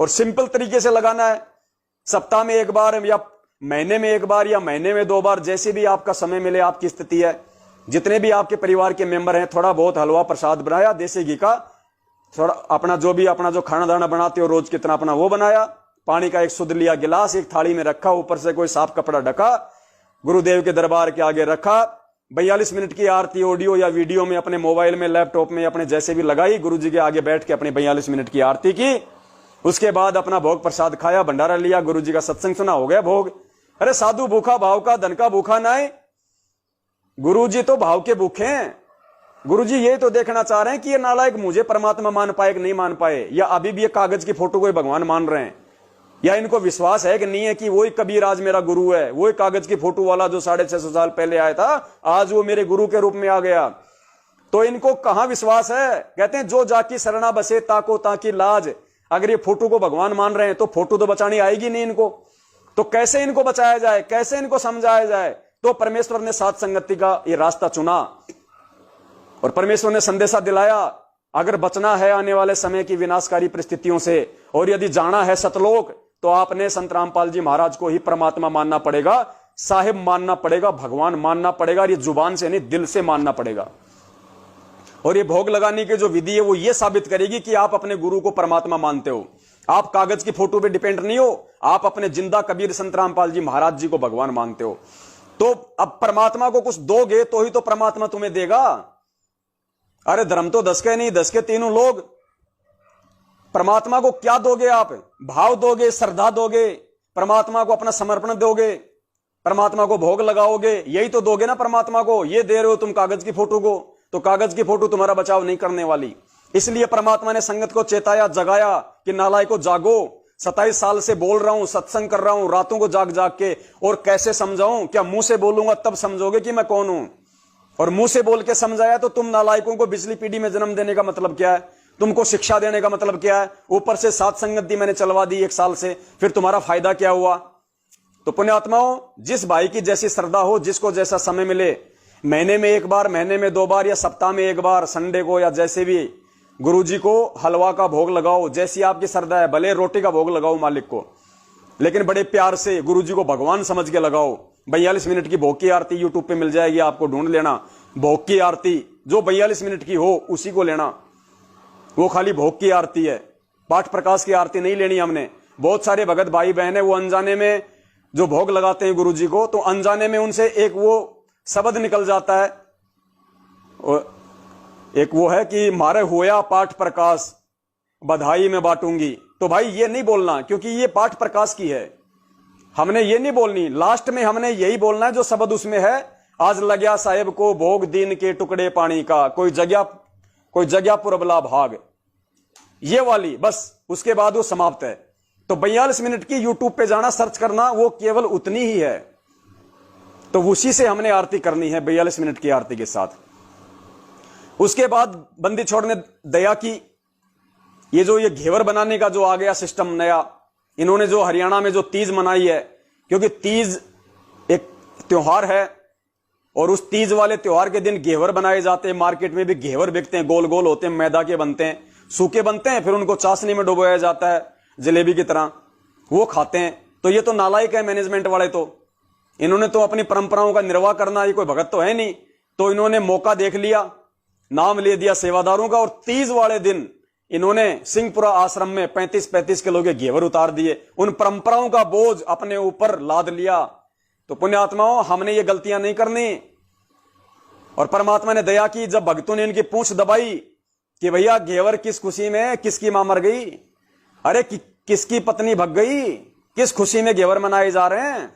और सिंपल तरीके से लगाना है। सप्ताह में 1 बार या महीने में 1 बार या महीने में 2 बार, जैसे भी आपका समय मिले, आपकी स्थिति है, जितने भी आपके परिवार के मेंबर हैं, थोड़ा बहुत हलवा प्रसाद बनाया देसी घी का, थोड़ा अपना जो खाना दाना बनाते हो रोज कितना अपना वो बनाया, पानी का एक शुद्ध लिया गिलास एक थाली में रखा, ऊपर से कोई साफ कपड़ा ढका, गुरुदेव के दरबार के आगे रखा, 42 मिनट की आरती ऑडियो या वीडियो में अपने मोबाइल में, लैपटॉप में, अपने जैसे भी लगाई, गुरुजी के आगे बैठ के अपने 42 मिनट की आरती की। उसके बाद अपना भोग प्रसाद खाया, भंडारा लिया, गुरुजी का सत्संग सुना, हो गया भोग। अरे साधु भूखा भाव का, धन का भूखा ना है। गुरुजी तो भाव के भूखे हैं। गुरुजी ये तो देखना चाह रहे हैं कि ये नालायक मुझे परमात्मा मान पाए कि नहीं मान पाए, या अभी भी ये कागज की फोटो को भगवान मान रहे हैं, या इनको विश्वास है कि नहीं है कि वही कबीर आज मेरा गुरु है, वही कागज की फोटो वाला जो 650 साल पहले आया था, आज वो मेरे गुरु के रूप में आ गया। तो इनको कहां विश्वास है? कहते हैं जो जाकी शरणा बसे ताको ताकी लाज। अगर ये फोटो को भगवान मान रहे हैं तो फोटो तो बचानी आएगी नहीं इनको, तो कैसे इनको बचाया जाए, कैसे इनको समझाया जाए? तो परमेश्वर ने साथ संगति का ये रास्ता चुना और परमेश्वर ने संदेशा दिलाया, अगर बचना है आने वाले समय की विनाशकारी परिस्थितियों से, और यदि जाना है सतलोक, तो आपने संत रामपाल जी महाराज को ही परमात्मा मानना पड़ेगा, साहिब मानना पड़ेगा, भगवान मानना पड़ेगा। ये जुबान से नहीं, दिल से मानना पड़ेगा। और ये भोग लगाने की जो विधि है वो ये साबित करेगी कि आप अपने गुरु को परमात्मा मानते हो। आप कागज की फोटो पे डिपेंड नहीं हो, आप अपने जिंदा कबीर संत रामपाल जी महाराज जी को भगवान मानते हो। तो अब परमात्मा को कुछ दोगे तो ही तो परमात्मा तुम्हें देगा। अरे धर्म तो 10 के नहीं, 10 के तीनों लोग। परमात्मा को क्या दोगे आप? भाव दोगे, श्रद्धा दोगे, परमात्मा को अपना समर्पण दोगे, परमात्मा को भोग लगाओगे, यही तो दोगे ना परमात्मा को। ये दे रहे हो तुम कागज की फोटो को, तो कागज की फोटो तुम्हारा बचाव नहीं करने वाली। इसलिए परमात्मा ने संगत को चेताया, जगाया कि नालायकों जागो। 27 साल से बोल रहा हूं, सत्संग कर रहा हूं, रातों को जाग जाग के। और कैसे समझाऊं? क्या मुंह से बोलूंगा तब समझोगे कि मैं कौन हूं? और मुंह से बोल के समझाया तो तुम नालायकों को बिजली पीढ़ी में जन्म देने का मतलब क्या है? तुमको शिक्षा देने का मतलब क्या है? ऊपर से सात संगत दी मैंने चलवा दी 1 साल से, फिर तुम्हारा फायदा क्या हुआ? तो पुण्यात्माओं, जिस भाई की जैसी श्रद्धा हो, जिसको जैसा समय मिले, महीने में 1 बार, महीने में 2 बार या सप्ताह में 1 बार, संडे को या जैसे भी गुरुजी को हलवा का भोग लगाओ। जैसी आपकी श्रद्धा है, भले रोटी का भोग लगाओ मालिक को, लेकिन बड़े प्यार से गुरुजी को भगवान समझ के लगाओ। 42 मिनट की भोग की आरती यूट्यूब पे मिल जाएगी, आपको ढूंढ लेना। भोग की आरती जो 42 मिनट की हो उसी को लेना, वो खाली भोग की आरती है। पाठ प्रकाश की आरती नहीं लेनी हमने। बहुत सारे भगत भाई बहन है, वो अनजाने में जो भोग लगाते हैं गुरुजी को, तो अनजाने में उनसे एक वो शब्द निकल जाता है, एक वो है कि मारे होया पाठ प्रकाश बधाई में बांटूंगी। तो भाई ये नहीं बोलना, क्योंकि ये पाठ प्रकाश की है, हमने ये नहीं बोलनी। लास्ट में हमने यही बोलना है जो शब्द उसमें है, आज लग्या साहेब को भोग दीन के टुकड़े पानी का, कोई जगह पुरबला भाग, ये वाली बस। उसके बाद वो समाप्त है। तो 42 मिनट की यूट्यूब पे जाना, सर्च करना, वो केवल उतनी ही है। तो उसी से हमने आरती करनी है, 42 मिनट की आरती के साथ। उसके बाद बंदी छोड़ ने दया की। ये घेवर बनाने का जो आ गया सिस्टम नया, इन्होंने जो हरियाणा में जो तीज मनाई है, क्योंकि तीज एक त्योहार है और उस तीज वाले त्योहार के दिन घेवर बनाए जाते हैं। मार्केट में भी घेवर बिकते हैं, गोल गोल होते हैं, मैदा के बनते हैं, सूखे बनते हैं, फिर उनको चाशनी में डुबोया जाता है जलेबी की तरह, वो खाते हैं। तो ये तो नालायक है मैनेजमेंट वाले। तो इन्होंने तो अपनी परंपराओं का निर्वाह करना, ये कोई भगत तो है नहीं, तो इन्होंने मौका देख लिया, नाम ले दिया सेवादारों का, और तीज वाले दिन इन्होंने सिंहपुरा आश्रम में 35-35 किलो के घेवर उतार दिए। उन परंपराओं का बोझ अपने ऊपर लाद लिया। तो पुण्यात्माओं, हमने ये गलतियां नहीं करनी। और परमात्मा ने दया की, जब भक्तों ने इनकी पूंछ दबाई कि भैया घेवर किस खुशी में, किसकी मां मर गई, अरे किसकी पत्नी भग गई, किस खुशी में घेवर मनाए जा रहे हैं,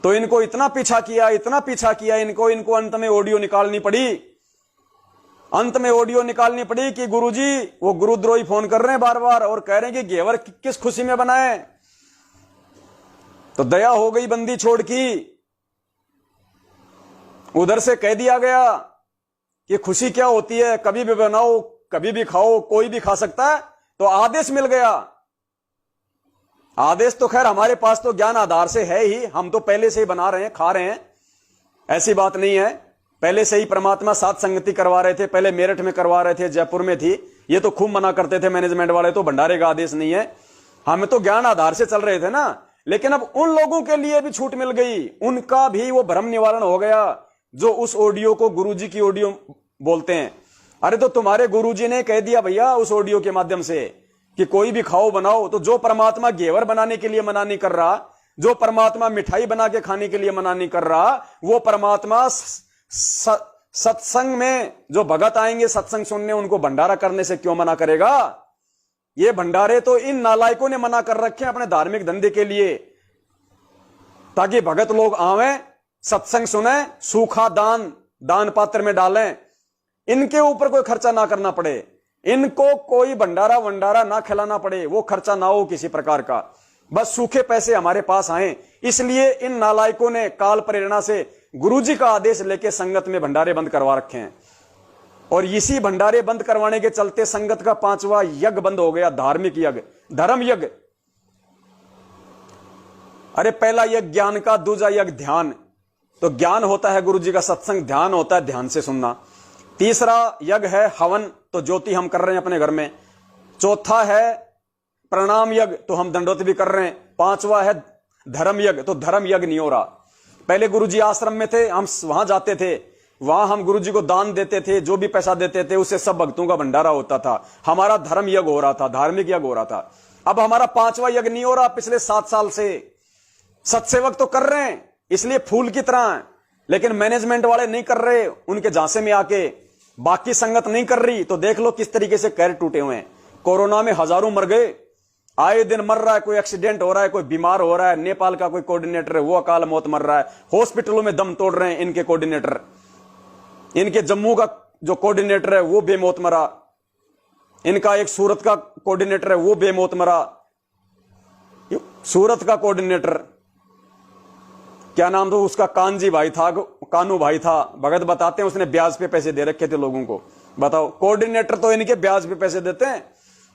तो इनको इतना पीछा किया, इतना पीछा किया, इनको अंत में ऑडियो निकालनी पड़ी। अंत में ऑडियो निकालनी पड़ी कि गुरुजी, वो गुरुद्रोही फोन कर रहे हैं बार बार और कह रहे हैं कि घेवर किस खुशी में बनाए। तो दया हो गई बंदी छोड़ की। उधर से कह दिया गया कि खुशी क्या होती है, कभी भी बनाओ, कभी भी खाओ, कोई भी खा सकता है। तो आदेश मिल गया। आदेश तो खैर हमारे पास तो ज्ञान आधार से है ही, हम तो पहले से ही बना रहे हैं, खा रहे हैं, ऐसी बात नहीं है। पहले से ही परमात्मा साथ संगति करवा रहे थे, पहले मेरठ में करवा रहे थे, जयपुर में थी, ये तो खूब मना करते थे मैनेजमेंट वाले, तो भंडारे का आदेश नहीं है, हमें तो ज्ञान आधार से चल रहे थे ना। लेकिन अब उन लोगों के लिए भी छूट मिल गई, उनका भी वो भ्रम निवारण हो गया जो उस ऑडियो को गुरुजी की ऑडियो बोलते हैं। अरे तो तुम्हारे गुरुजी ने कह दिया भैया उस ऑडियो के माध्यम से कि कोई भी खाओ बनाओ, तो जो परमात्मा घेवर बनाने के लिए मना नहीं कर रहा, जो परमात्मा मिठाई बना के खाने के लिए मना नहीं कर रहा, वो परमात्मा सत्संग में जो भगत आएंगे सत्संग सुनने, उनको भंडारा करने से क्यों मना करेगा? ये भंडारे तो इन नालायकों ने मना कर रखे हैं अपने धार्मिक धंधे के लिए, ताकि भगत लोग आवे, सत्संग सुने, सूखा दान पात्र में डालें, इनके ऊपर कोई खर्चा ना करना पड़े, इनको कोई भंडारा ना खिलाना पड़े, वो खर्चा ना हो किसी प्रकार का, बस सूखे पैसे हमारे पास आए। इसलिए इन नालायकों ने काल प्रेरणा से गुरुजी का आदेश लेके संगत में भंडारे बंद करवा रखे हैं। और इसी भंडारे बंद करवाने के चलते संगत का 5वां यज्ञ बंद हो गया, धार्मिक यज्ञ, धर्म यज्ञ। अरे पहला यज्ञ ज्ञान का, दूसरा यज्ञ ध्यान। तो ज्ञान होता है गुरुजी का सत्संग, ध्यान होता है ध्यान से सुनना। तीसरा यज्ञ है हवन, तो ज्योति हम कर रहे हैं अपने घर में। चौथा है प्रणाम यज्ञ, तो हम दंडोत भी कर रहे हैं। 5वां है धर्म यज्ञ, तो धर्म यज्ञ नहीं हो रहा। पहले गुरुजी आश्रम में थे, हम वहां जाते थे, वहां हम गुरुजी को दान देते थे, जो भी पैसा देते थे उससे सब भक्तों का भंडारा होता था, हमारा धर्म यज्ञ हो रहा था, धार्मिक यज्ञ हो रहा था। अब हमारा 5वां यज्ञ नहीं हो रहा पिछले 7 साल से। सत्सेवक तो कर रहे हैं इसलिए फूल की तरह, लेकिन मैनेजमेंट वाले नहीं कर रहे, उनके झांसे में आके बाकी संगत नहीं कर रही तो देख लो किस तरीके से कैर टूटे हुए हैं। कोरोना में हजारों मर गए, आए दिन मर रहा है, कोई एक्सीडेंट हो रहा है, कोई बीमार हो रहा है। नेपाल का कोई कोऑर्डिनेटर है वो अकाल मौत मर रहा है, हॉस्पिटलों में दम तोड़ रहे हैं इनके कोऑर्डिनेटर। इनके जम्मू का जो कोऑर्डिनेटर है वो बेमौत मरा, इनका एक सूरत का कोऑर्डिनेटर है वो बेमौत मरा। सूरत का कोऑर्डिनेटर क्या नाम था उसका, कानजी भाई था, कानू भाई था, भगत बताते हैं उसने ब्याज पे पैसे दे रखे थे लोगों को। बताओ, कोऑर्डिनेटर तो इनके ब्याज पे पैसे देते हैं,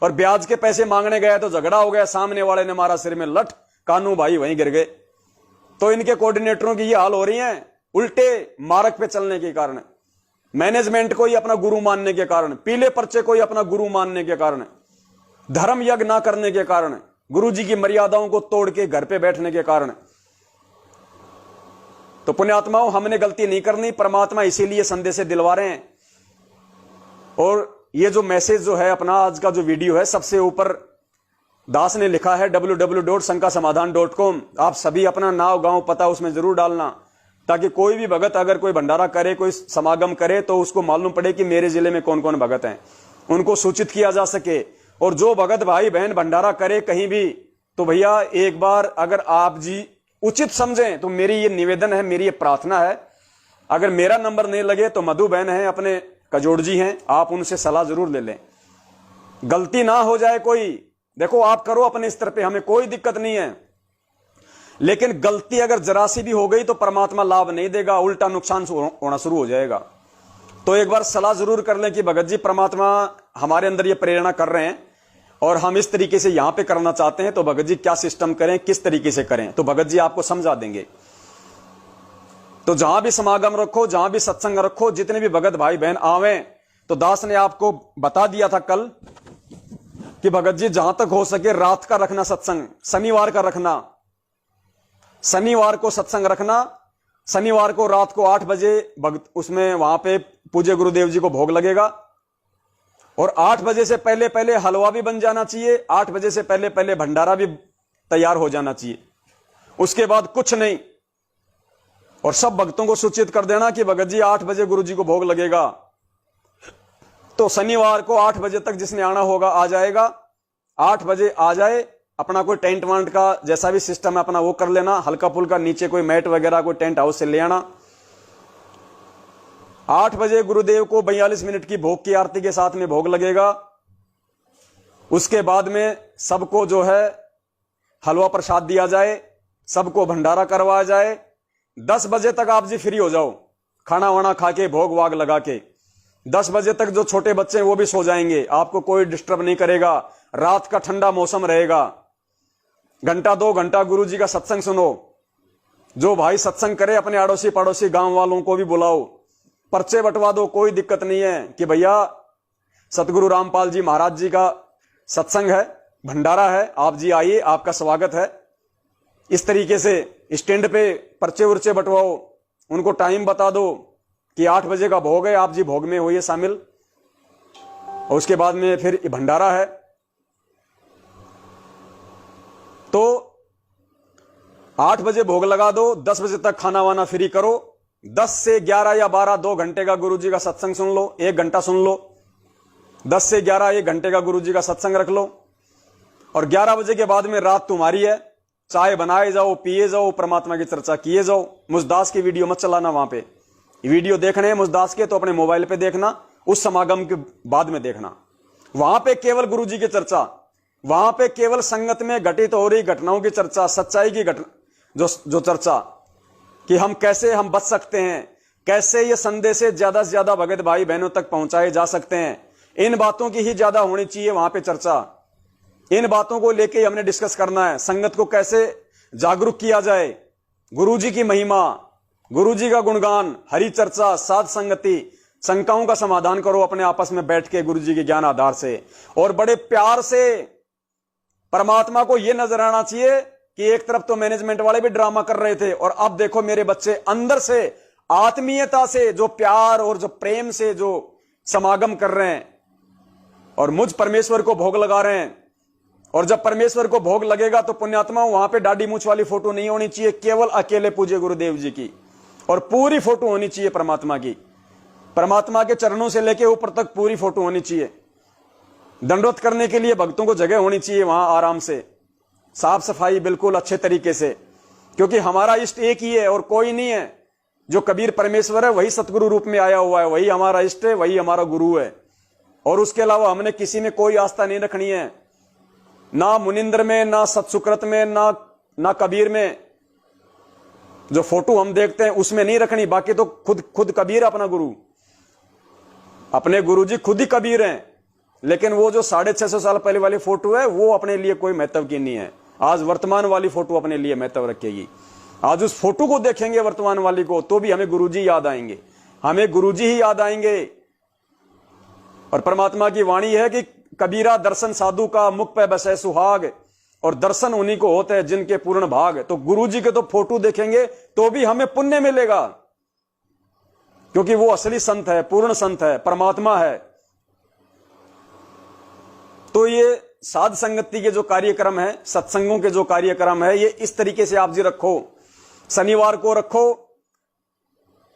और ब्याज के पैसे मांगने गया तो झगड़ा हो गया, सामने वाले ने मारा सिर में लठ, कानू भाई वहीं गिर गए। तो इनके कोऑर्डिनेटरों की ये हाल हो रही है, उल्टे मार्ग पे चलने के कारण, मैनेजमेंट को ही अपना गुरु मानने के कारण, पीले पर्चे को ही अपना गुरु मानने के कारण, धर्म यज्ञ ना करने के कारण, गुरु जी की मर्यादाओं को तोड़ के घर पे बैठने के कारण। तो पुण्यात्माओं, हमने गलती नहीं करनी, परमात्मा इसीलिए संदेश दिलवा रहे हैं। और ये जो मैसेज जो है अपना आज का जो वीडियो है, सबसे ऊपर दास ने लिखा है www.sankasamadhan.com। आप सभी अपना नाम गांव पता उसमें जरूर डालना, ताकि कोई भी भगत अगर कोई भंडारा करे, कोई समागम करे, तो उसको मालूम पड़े कि मेरे जिले में कौन कौन भगत हैं, उनको सूचित किया जा सके। और जो भगत भाई बहन भंडारा करे कहीं भी, तो भैया एक बार अगर आप जी उचित समझें तो मेरी ये निवेदन है, मेरी ये प्रार्थना है, अगर मेरा नंबर नहीं लगे तो मधु बहन है अपने कजोड़ जी हैं, आप उनसे सलाह जरूर ले लें। गलती ना हो जाए कोई, देखो आप करो अपने स्तर पे, हमें कोई दिक्कत नहीं है, लेकिन गलती अगर जरा सी भी हो गई तो परमात्मा लाभ नहीं देगा, उल्टा नुकसान होना शुरू हो जाएगा। तो एक बार सलाह जरूर कर लें कि भगत जी परमात्मा हमारे अंदर ये प्रेरणा कर रहे हैं और हम इस तरीके से यहां पे करना चाहते हैं, तो भगत जी क्या सिस्टम करें, किस तरीके से करें, तो भगत जी आपको समझा देंगे। तो जहां भी समागम रखो, जहां भी सत्संग रखो, जितने भी भगत भाई बहन आवे, तो दास ने आपको बता दिया था कल कि भगत जी जहां तक हो सके रात का रखना सत्संग, शनिवार का रखना, शनिवार को सत्संग रखना, शनिवार को रात को 8 बजे भगत उसमें वहां पे पूज्य गुरुदेव जी को भोग लगेगा। और 8 बजे से पहले पहले हलवा भी बन जाना चाहिए, 8 बजे से पहले पहले भंडारा भी तैयार हो जाना चाहिए, उसके बाद कुछ नहीं। और सब भक्तों को सूचित कर देना कि भगत जी 8 बजे गुरु जी को भोग लगेगा, तो शनिवार को 8 बजे तक जिसने आना होगा आ जाएगा, 8 बजे आ जाए, अपना कोई टेंट वांट का जैसा भी सिस्टम है अपना वो कर लेना, हल्का फुल्का नीचे कोई मैट वगैरह कोई टेंट हाउस से ले आना। 8 बजे गुरुदेव को 42 मिनट की भोग की आरती के साथ में भोग लगेगा। उसके बाद में सबको जो है हलवा प्रसाद दिया जाए, सबको भंडारा करवाया जाए। 10 बजे तक आप जी फ्री हो जाओ, खाना वाना खा के भोग वाग लगा के। 10 बजे तक जो छोटे बच्चे हैं वो भी सो जाएंगे, आपको कोई डिस्टर्ब नहीं करेगा। रात का ठंडा मौसम रहेगा, घंटा 2 घंटा गुरु जी का सत्संग सुनो। जो भाई सत्संग करे अपने अड़ोसी पड़ोसी गांव वालों को भी बुलाओ, पर्चे बंटवा दो, कोई दिक्कत नहीं है कि भैया सतगुरु रामपाल जी महाराज जी का सत्संग है, भंडारा है, आप जी आइए, आपका स्वागत है। इस तरीके से स्टैंड पे पर्चे उर्चे बंटवाओ, उनको टाइम बता दो कि 8 बजे का भोग है, आप जी भोग में होइए शामिल, और उसके बाद में फिर भंडारा है। तो 8 बजे भोग लगा दो, 10 बजे तक खाना वाना फ्री करो। 10 से 11 या 12 2 घंटे का गुरु जी का सत्संग सुन लो, 1 घंटा सुन लो। 10 से 11 1 घंटे का गुरु जी का सत्संग रख लो। और 11 बजे के बाद में रात तुम्हारी है, चाय बनाए जाओ, पिए जाओ, परमात्मा की चर्चा किए जाओ। मुझदास की वीडियो मत चलाना, वहां पे वीडियो देखने हैं मुझदास के तो अपने मोबाइल पे देखना, उस समागम के बाद में देखना। वहां पे केवल गुरु जी की चर्चा, वहां पे केवल संगत में घटित हो रही घटनाओं की चर्चा, सच्चाई की घटना जो चर्चा कि हम कैसे हम बच सकते हैं, कैसे ये संदेश ज्यादा से ज्यादा भगत भाई बहनों तक पहुंचाए जा सकते हैं, इन बातों की ही ज्यादा होनी चाहिए वहां पे चर्चा। इन बातों को लेके हमने डिस्कस करना है, संगत को कैसे जागरूक किया जाए, गुरुजी की महिमा, गुरुजी का गुणगान, हरि चर्चा, साध संगति, शंकाओं का समाधान करो अपने आपस में बैठ के गुरुजी के ज्ञान आधार से। और बड़े प्यार से परमात्मा को यह नजर आना चाहिए कि एक तरफ तो मैनेजमेंट वाले भी ड्रामा कर रहे थे, और अब देखो मेरे बच्चे अंदर से आत्मीयता से जो प्यार और जो प्रेम से जो समागम कर रहे हैं और मुझ परमेश्वर को भोग लगा रहे हैं। और जब परमेश्वर को भोग लगेगा तो पुण्यात्मा वहां पे दाढ़ी मूछ वाली फोटो नहीं होनी चाहिए, केवल अकेले पूज्य गुरुदेव जी की, और पूरी फोटो होनी चाहिए परमात्मा की। परमात्मा के चरणों से लेके ऊपर तक पूरी फोटो होनी चाहिए। दंडवत करने के लिए भक्तों को जगह होनी चाहिए वहां आराम से, साफ सफाई बिल्कुल अच्छे तरीके से, क्योंकि हमारा इष्ट एक ही है और कोई नहीं है। जो कबीर परमेश्वर है वही सतगुरु रूप में आया हुआ है, वही हमारा इष्ट है, वही हमारा गुरु है। और उसके अलावा हमने किसी में कोई आस्था नहीं रखनी है, ना मुनिंद्र में, ना सतसुकृत में, ना कबीर में। जो फोटो हम देखते हैं उसमें नहीं रखनी, बाकी तो खुद कबीर अपना गुरु, अपने गुरु जी खुद ही कबीर हैं। लेकिन वो जो 650 साल पहले वाली फोटो है वो अपने लिए कोई महत्व की नहीं है। आज वर्तमान वाली फोटो अपने लिए महत्व रखेगी। आज उस फोटो को देखेंगे वर्तमान वाली को तो भी हमें गुरुजी याद आएंगे, हमें गुरुजी ही याद आएंगे। और परमात्मा की वाणी है कि कबीरा दर्शन साधु का, मुख पे बसे सुहाग, और दर्शन उन्हीं को होते हैं जिनके पूर्ण भाग। तो गुरुजी के तो फोटो देखेंगे तो भी हमें पुण्य मिलेगा, क्योंकि वो असली संत है, पूर्ण संत है, परमात्मा है। तो ये साध संगति के जो कार्यक्रम है, सत्संगों के जो कार्यक्रम है, ये इस तरीके से आप जी रखो। शनिवार को रखो,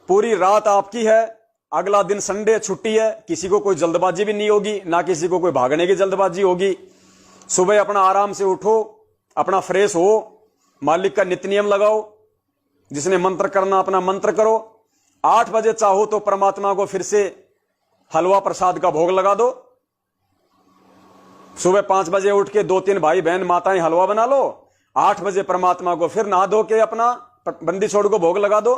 पूरी रात आपकी है, अगला दिन संडे छुट्टी है, किसी को कोई जल्दबाजी भी नहीं होगी, ना किसी को कोई भागने की जल्दबाजी होगी। सुबह अपना आराम से उठो, अपना फ्रेश हो, मालिक का नित्य नियम लगाओ, जिसने मंत्र करना अपना मंत्र करो। 8 बजे चाहो तो परमात्मा को फिर से हलवा प्रसाद का भोग लगा दो। सुबह 5 बजे उठ के 2-3 भाई बहन माताएं हलवा बना लो। 8 बजे परमात्मा को फिर नहा धो के अपना बंदी छोड़ को भोग लगा दो।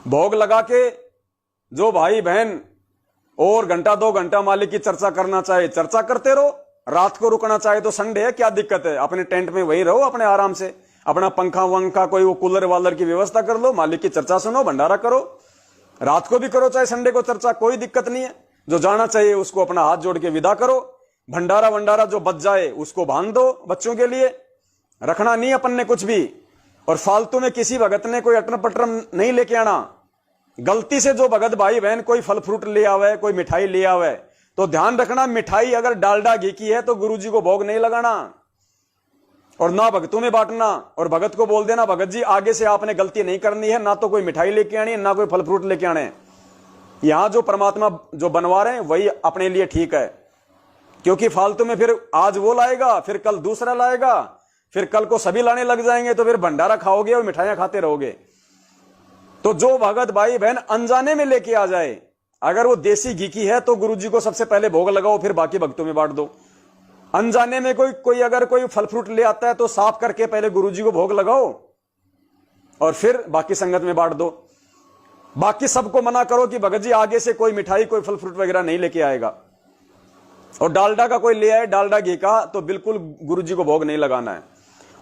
भोग लगा के जो भाई बहन और घंटा 2 घंटा मालिक की चर्चा करना चाहे चर्चा करते रहो। रात को रुकना चाहे तो संडे है, क्या दिक्कत है, अपने टेंट में वहीं रहो, अपने आराम से अपना पंखा वंखा कोई वो कूलर वालर की व्यवस्था कर लो, मालिक की चर्चा सुनो, भंडारा करो। रात को भी करो चाहे संडे को चर्चा, कोई दिक्कत नहीं है। जो जाना चाहिए उसको अपना हाथ जोड़ के विदा करो। भंडारा वंडारा जो बच जाए उसको बांध दो, बच्चों के लिए रखना नहीं अपन ने कुछ भी। और फालतू में किसी भगत ने कोई अटरम पटरम नहीं लेके आना। गलती से जो भगत भाई बहन कोई फल फ्रूट ले आवे, कोई मिठाई ले आवे, तो ध्यान रखना मिठाई अगर डालडा घी की है तो गुरुजी को भोग नहीं लगाना और ना भगतों में बांटना। और भगत को बोल देना, भगत जी आगे से आपने गलती नहीं करनी है, ना तो कोई मिठाई लेके आनी है, ना कोई फल फ्रूट लेके आने। यहां जो परमात्मा जो बनवा रहे हैं वही अपने लिए ठीक है, क्योंकि फालतू में फिर आज वो लाएगा, फिर कल दूसरा लाएगा, फिर कल को सभी लाने लग जाएंगे, तो फिर भंडारा खाओगे और मिठाइयां खाते रहोगे। तो जो भगत भाई बहन अनजाने में लेके आ जाए, अगर वो देसी घी की है तो गुरुजी को सबसे पहले भोग लगाओ, फिर बाकी भक्तों में बांट दो। अनजाने में कोई अगर कोई फल फ्रूट ले आता है तो साफ करके पहले गुरुजी को भोग लगाओ और फिर बाकी संगत में बांट दो। बाकी सबको मना करो कि भगत जी आगे से कोई मिठाई कोई फल फ्रूट वगैरह नहीं लेके आएगा। और डालडा का कोई ले आए, डालडा घी का, तो बिल्कुल गुरुजी को भोग नहीं लगाना है।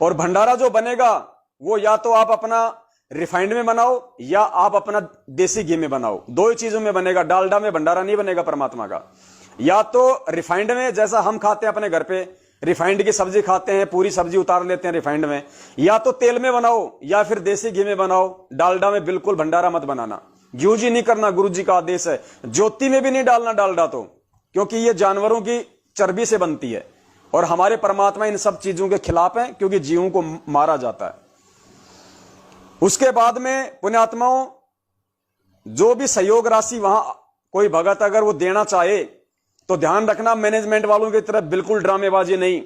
और भंडारा जो बनेगा वो या तो आप अपना रिफाइंड में बनाओ या आप अपना देसी घी में बनाओ, 2 ही चीजों में बनेगा। डालडा में भंडारा नहीं बनेगा परमात्मा का। या तो रिफाइंड में, जैसा हम खाते हैं अपने घर पे रिफाइंड की सब्जी खाते हैं, पूरी सब्जी उतार लेते हैं रिफाइंड में, या तो तेल में बनाओ या फिर देसी घी में बनाओ। डालडा में बिल्कुल भंडारा मत बनाना, यूज ही नहीं करना, गुरुजी का आदेश है। ज्योति में भी नहीं डालना डालडा तो, क्योंकि ये जानवरों की चर्बी से बनती है और हमारे परमात्मा इन सब चीजों के खिलाफ है, क्योंकि जीवों को मारा जाता है। उसके बाद में पुण्यात्माओं, जो भी सहयोग राशि वहां कोई भगत अगर वो देना चाहे तो ध्यान रखना, मैनेजमेंट वालों की तरफ बिल्कुल ड्रामेबाजी नहीं,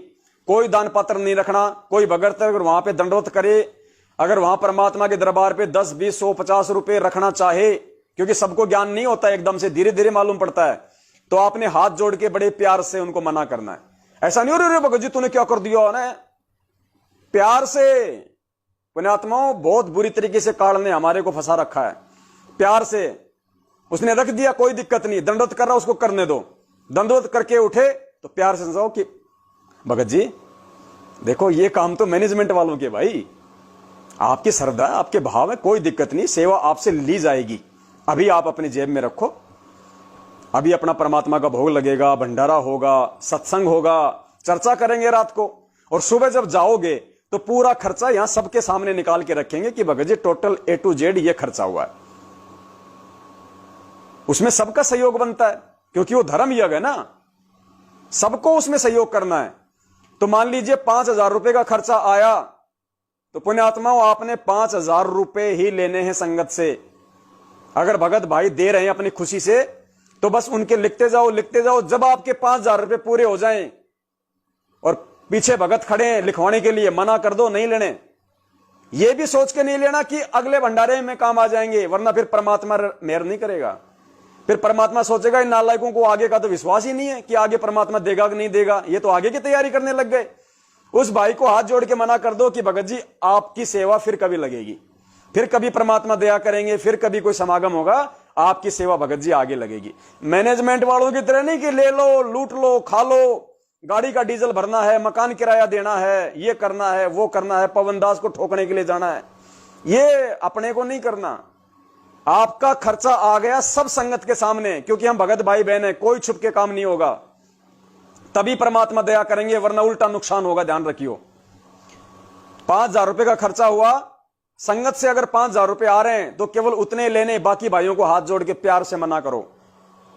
कोई दान पत्र नहीं रखना। कोई भगत अगर वहां पे दंडवत करे, अगर वहां परमात्मा के दरबार पे 10, 20, 100, 50 रुपए रखना चाहे, क्योंकि सबको ज्ञान नहीं होता एकदम से, धीरे धीरे मालूम पड़ता है, तो आपने हाथ जोड़ के बड़े प्यार से उनको मना करना है। ऐसा नहीं हो रहा भगत जी तूने क्या कर दिया ना, प्यार से। पुण्यात्माओं, बहुत बुरी तरीके से काल ने हमारे को फंसा रखा है। प्यार से उसने रख दिया, कोई दिक्कत नहीं, दंडवत कर रहा उसको करने दो। दंडवत करके उठे तो प्यार से समझाओ कि भगत जी देखो ये काम तो मैनेजमेंट वालों के, भाई आपकी श्रद्धा है, आपके भाव है, कोई दिक्कत नहीं, सेवा आपसे ली जाएगी, अभी आप अपनी जेब में रखो, अभी अपना परमात्मा का भोग लगेगा, भंडारा होगा, सत्संग होगा, चर्चा करेंगे रात को, और सुबह जब जाओगे तो पूरा खर्चा यहां सबके सामने निकाल के रखेंगे कि Bhagat ji total A to Z ये खर्चा हुआ है। उसमें सबका सहयोग बनता है, क्योंकि वो धर्म यज्ञ है ना, सबको उसमें सहयोग करना है। तो मान लीजिए 5,000 रुपए का खर्चा आया तो पुण्यात्माओं, आपने 5,000 रुपए ही लेने हैं संगत से। अगर भगत भाई दे रहे हैं अपनी खुशी से, तो बस उनके लिखते जाओ। जब आपके 5,000 रुपए पूरे हो जाएं और पीछे भगत खड़े हैं लिखवाने के लिए, मना कर दो, नहीं लेने। यह भी सोच के नहीं लेना कि अगले भंडारे में काम आ जाएंगे, वरना फिर परमात्मा मेहर नहीं करेगा। फिर परमात्मा सोचेगा इन नालायकों को आगे का तो विश्वास ही नहीं है कि आगे परमात्मा देगा कि नहीं देगा, ये तो आगे की तैयारी करने लग गए। उस भाई को हाथ जोड़ के मना कर दो कि भगत जी आपकी सेवा फिर कभी लगेगी, फिर कभी परमात्मा दया करेंगे, फिर कभी कोई समागम होगा, आपकी सेवा भगत जी आगे लगेगी। मैनेजमेंट वालों की तरह नहीं कि ले लो, लूट लो, खा लो, गाड़ी का डीजल भरना है, मकान किराया देना है, ये करना है, वो करना है, पवन दास को ठोकने के लिए जाना है, ये अपने को नहीं करना। आपका खर्चा आ गया सब संगत के सामने, क्योंकि हम भगत भाई बहन है, कोई छुप के काम नहीं होगा, तभी परमात्मा दया करेंगे, वरना उल्टा नुकसान होगा, ध्यान रखियो। 5,000 रुपए का खर्चा हुआ, संगत से अगर 5,000 रुपए आ रहे हैं तो केवल उतने लेने, बाकी भाइयों को हाथ जोड़ के प्यार से मना करो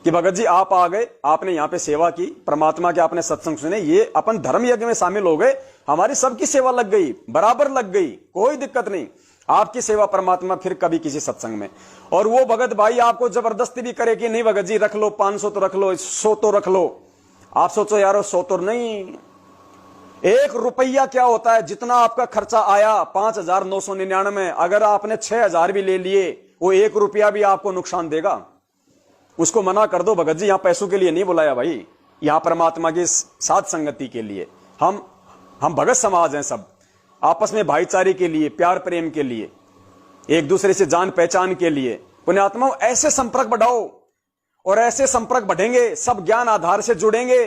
कि भगत जी आप आ गए, आपने यहां पे सेवा की, परमात्मा के आपने सत्संग सुने, ये अपन धर्म यज्ञ में शामिल हो गए, हमारी सबकी सेवा लग गई, बराबर लग गई, कोई दिक्कत नहीं, आपकी सेवा परमात्मा फिर कभी किसी सत्संग में। और वो भगत भाई आपको जबरदस्ती भी करे कि नहीं भगत जी रख लो, 500 तो रख लो, 100 तो रख लो। आप सोचो यारो 100 तो नहीं, 1 रुपया क्या होता है, जितना आपका खर्चा आया 5,999, अगर आपने 6,000 भी ले लिए, वो 1 रुपया भी आपको नुकसान देगा। उसको मना कर दो, भगत जी यहां पैसों के लिए नहीं बुलाया भाई, यहां परमात्मा की साथ संगति के लिए, हम भगत समाज हैं, सब आपस में भाईचारे के लिए, प्यार प्रेम के लिए, एक दूसरे से जान पहचान के लिए। पुण्यात्माओं, ऐसे संपर्क बढ़ाओ, और ऐसे संपर्क बढ़ेंगे, सब ज्ञान आधार से जुड़ेंगे,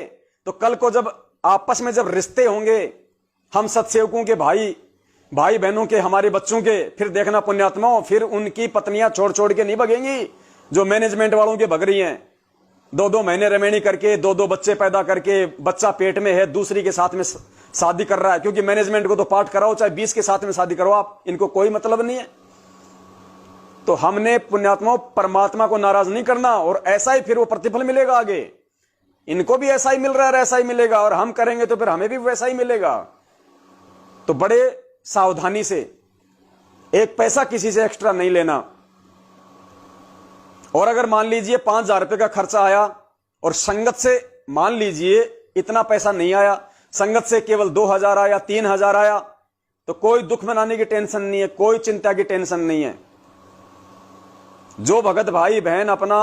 तो कल को जब आपस में जब रिश्ते होंगे, हम सत्सेवकों के भाई बहनों के, हमारे बच्चों के, फिर देखना पुण्यात्माओं, फिर उनकी पत्नियां छोड़ छोड़ के नहीं भगेंगी, जो मैनेजमेंट वालों के भग रही हैं, 2-2 महीने रेमेणी करके, 2-2 बच्चे पैदा करके, बच्चा पेट में है, दूसरी के साथ में शादी कर रहा है, क्योंकि मैनेजमेंट को तो पाठ कराओ, चाहे 20 के साथ में शादी करो आप, इनको कोई मतलब नहीं है। तो हमने पुण्यात्माओं परमात्मा को नाराज नहीं करना, और ऐसा ही फिर वो प्रतिफल मिलेगा आगे, इनको भी ऐसा ही मिल रहा है, ऐसा ही मिलेगा, और हम करेंगे तो फिर हमें भी वैसा ही मिलेगा। तो बड़े सावधानी से, एक पैसा किसी से एक्स्ट्रा नहीं लेना। और अगर मान लीजिए 5,000 रुपए का खर्चा आया और संगत से मान लीजिए इतना पैसा नहीं आया, संगत से केवल 2,000 आया, 3,000 आया, तो कोई दुख मनाने की टेंशन नहीं है, कोई चिंता की टेंशन नहीं है। जो भगत भाई बहन अपना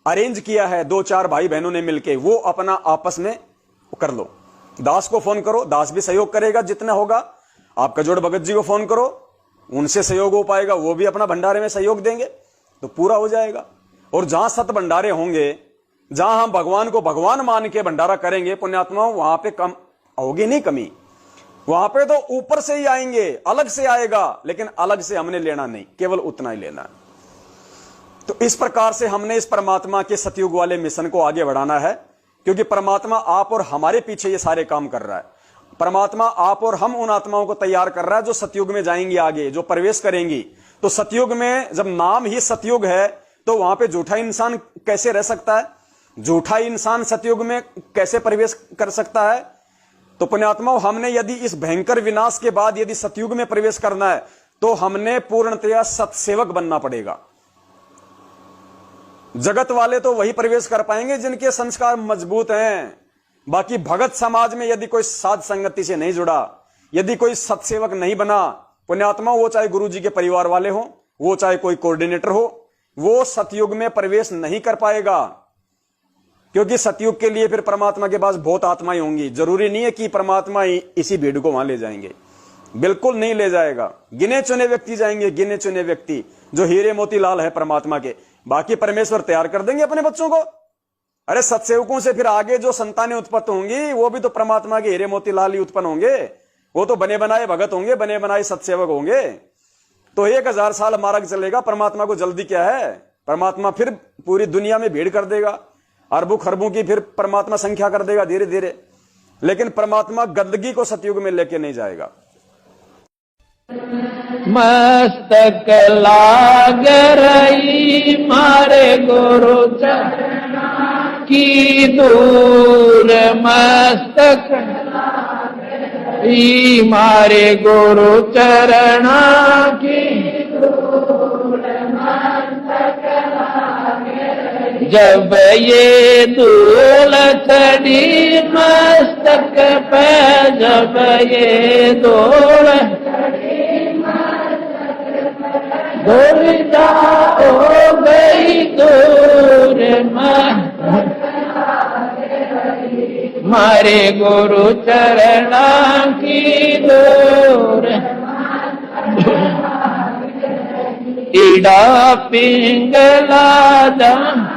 अरेंज किया है, 2-4 भाई बहनों ने मिलके, वो अपना आपस में कर लो। दास को फोन करो, दास भी सहयोग करेगा जितना होगा। आपका जोड़ भगत जी को फोन करो, उनसे सहयोग हो पाएगा, वो भी अपना भंडारे में सहयोग देंगे, तो पूरा हो जाएगा। और जहां सत भंडारे होंगे, जहां हम भगवान को भगवान मान के भंडारा करेंगे पुण्यात्माओं, वहां पे कम होगी नहीं कमी, वहां पे तो ऊपर से ही आएंगे, अलग से आएगा, लेकिन अलग से हमने लेना नहीं, केवल उतना ही लेना है। तो इस प्रकार से हमने इस परमात्मा के सतयुग वाले मिशन को आगे बढ़ाना है, क्योंकि परमात्मा आप और हमारे पीछे ये सारे काम कर रहा है। परमात्मा आप और हम उन आत्माओं को तैयार कर रहा है जो सतयुग में जाएंगी, आगे जो प्रवेश करेंगी। तो सतयुग में जब नाम ही सतयुग है, तो वहां पे झूठा इंसान कैसे रह सकता है? झूठा इंसान सतयुग में कैसे प्रवेश कर सकता है? तो पुण्यात्माओं, हमने यदि इस भयंकर विनाश के बाद यदि सतयुग में प्रवेश करना है, तो हमने पूर्णतया सत्सेवक बनना पड़ेगा। जगत वाले तो वही प्रवेश कर पाएंगे जिनके संस्कार मजबूत हैं। बाकी भगत समाज में यदि कोई साध संगति से नहीं जुड़ा, यदि कोई सत्सेवक नहीं बना, पुण्यात्मा, वो चाहे गुरु जी के परिवार वाले हो, वो चाहे कोई कोऑर्डिनेटर हो, वो सतयुग में प्रवेश नहीं कर पाएगा। क्योंकि सतयुग के लिए फिर परमात्मा के पास बहुत आत्माएं होंगी। जरूरी नहीं है कि परमात्मा इसी भीड़ को वहां ले जाएंगे, बिल्कुल नहीं ले जाएगा। गिने चुने व्यक्ति जाएंगे, गिने चुने व्यक्ति जो हीरे मोती लाल है परमात्मा के। बाकी परमेश्वर तैयार कर देंगे अपने बच्चों को। अरे सत्सेवकों से फिर आगे जो संतानें उत्पन्न होंगी, वो भी तो परमात्मा के हीरे मोती लाल ही उत्पन्न होंगे। वो तो बने बनाए भगत होंगे, बने बनाए सत्सेवक होंगे। तो 1000 साल मार्ग चलेगा। परमात्मा को जल्दी क्या है? परमात्मा फिर पूरी दुनिया में भीड़ कर देगा, अरबों खरबों की फिर परमात्मा संख्या कर देगा धीरे धीरे। लेकिन परमात्मा गंदगी को सतयुग में लेके नहीं जाएगा। मस्तक लाग रही मारे गुरु चरण की दूर, मस्तक ई मारे गुरु चरणा की जब ये धूल चढ़ी मस्तक पे, जब ये धूल धूलिया हो गई दूर मारे गुरु चरणा की दूर इड़ा पिंगला दम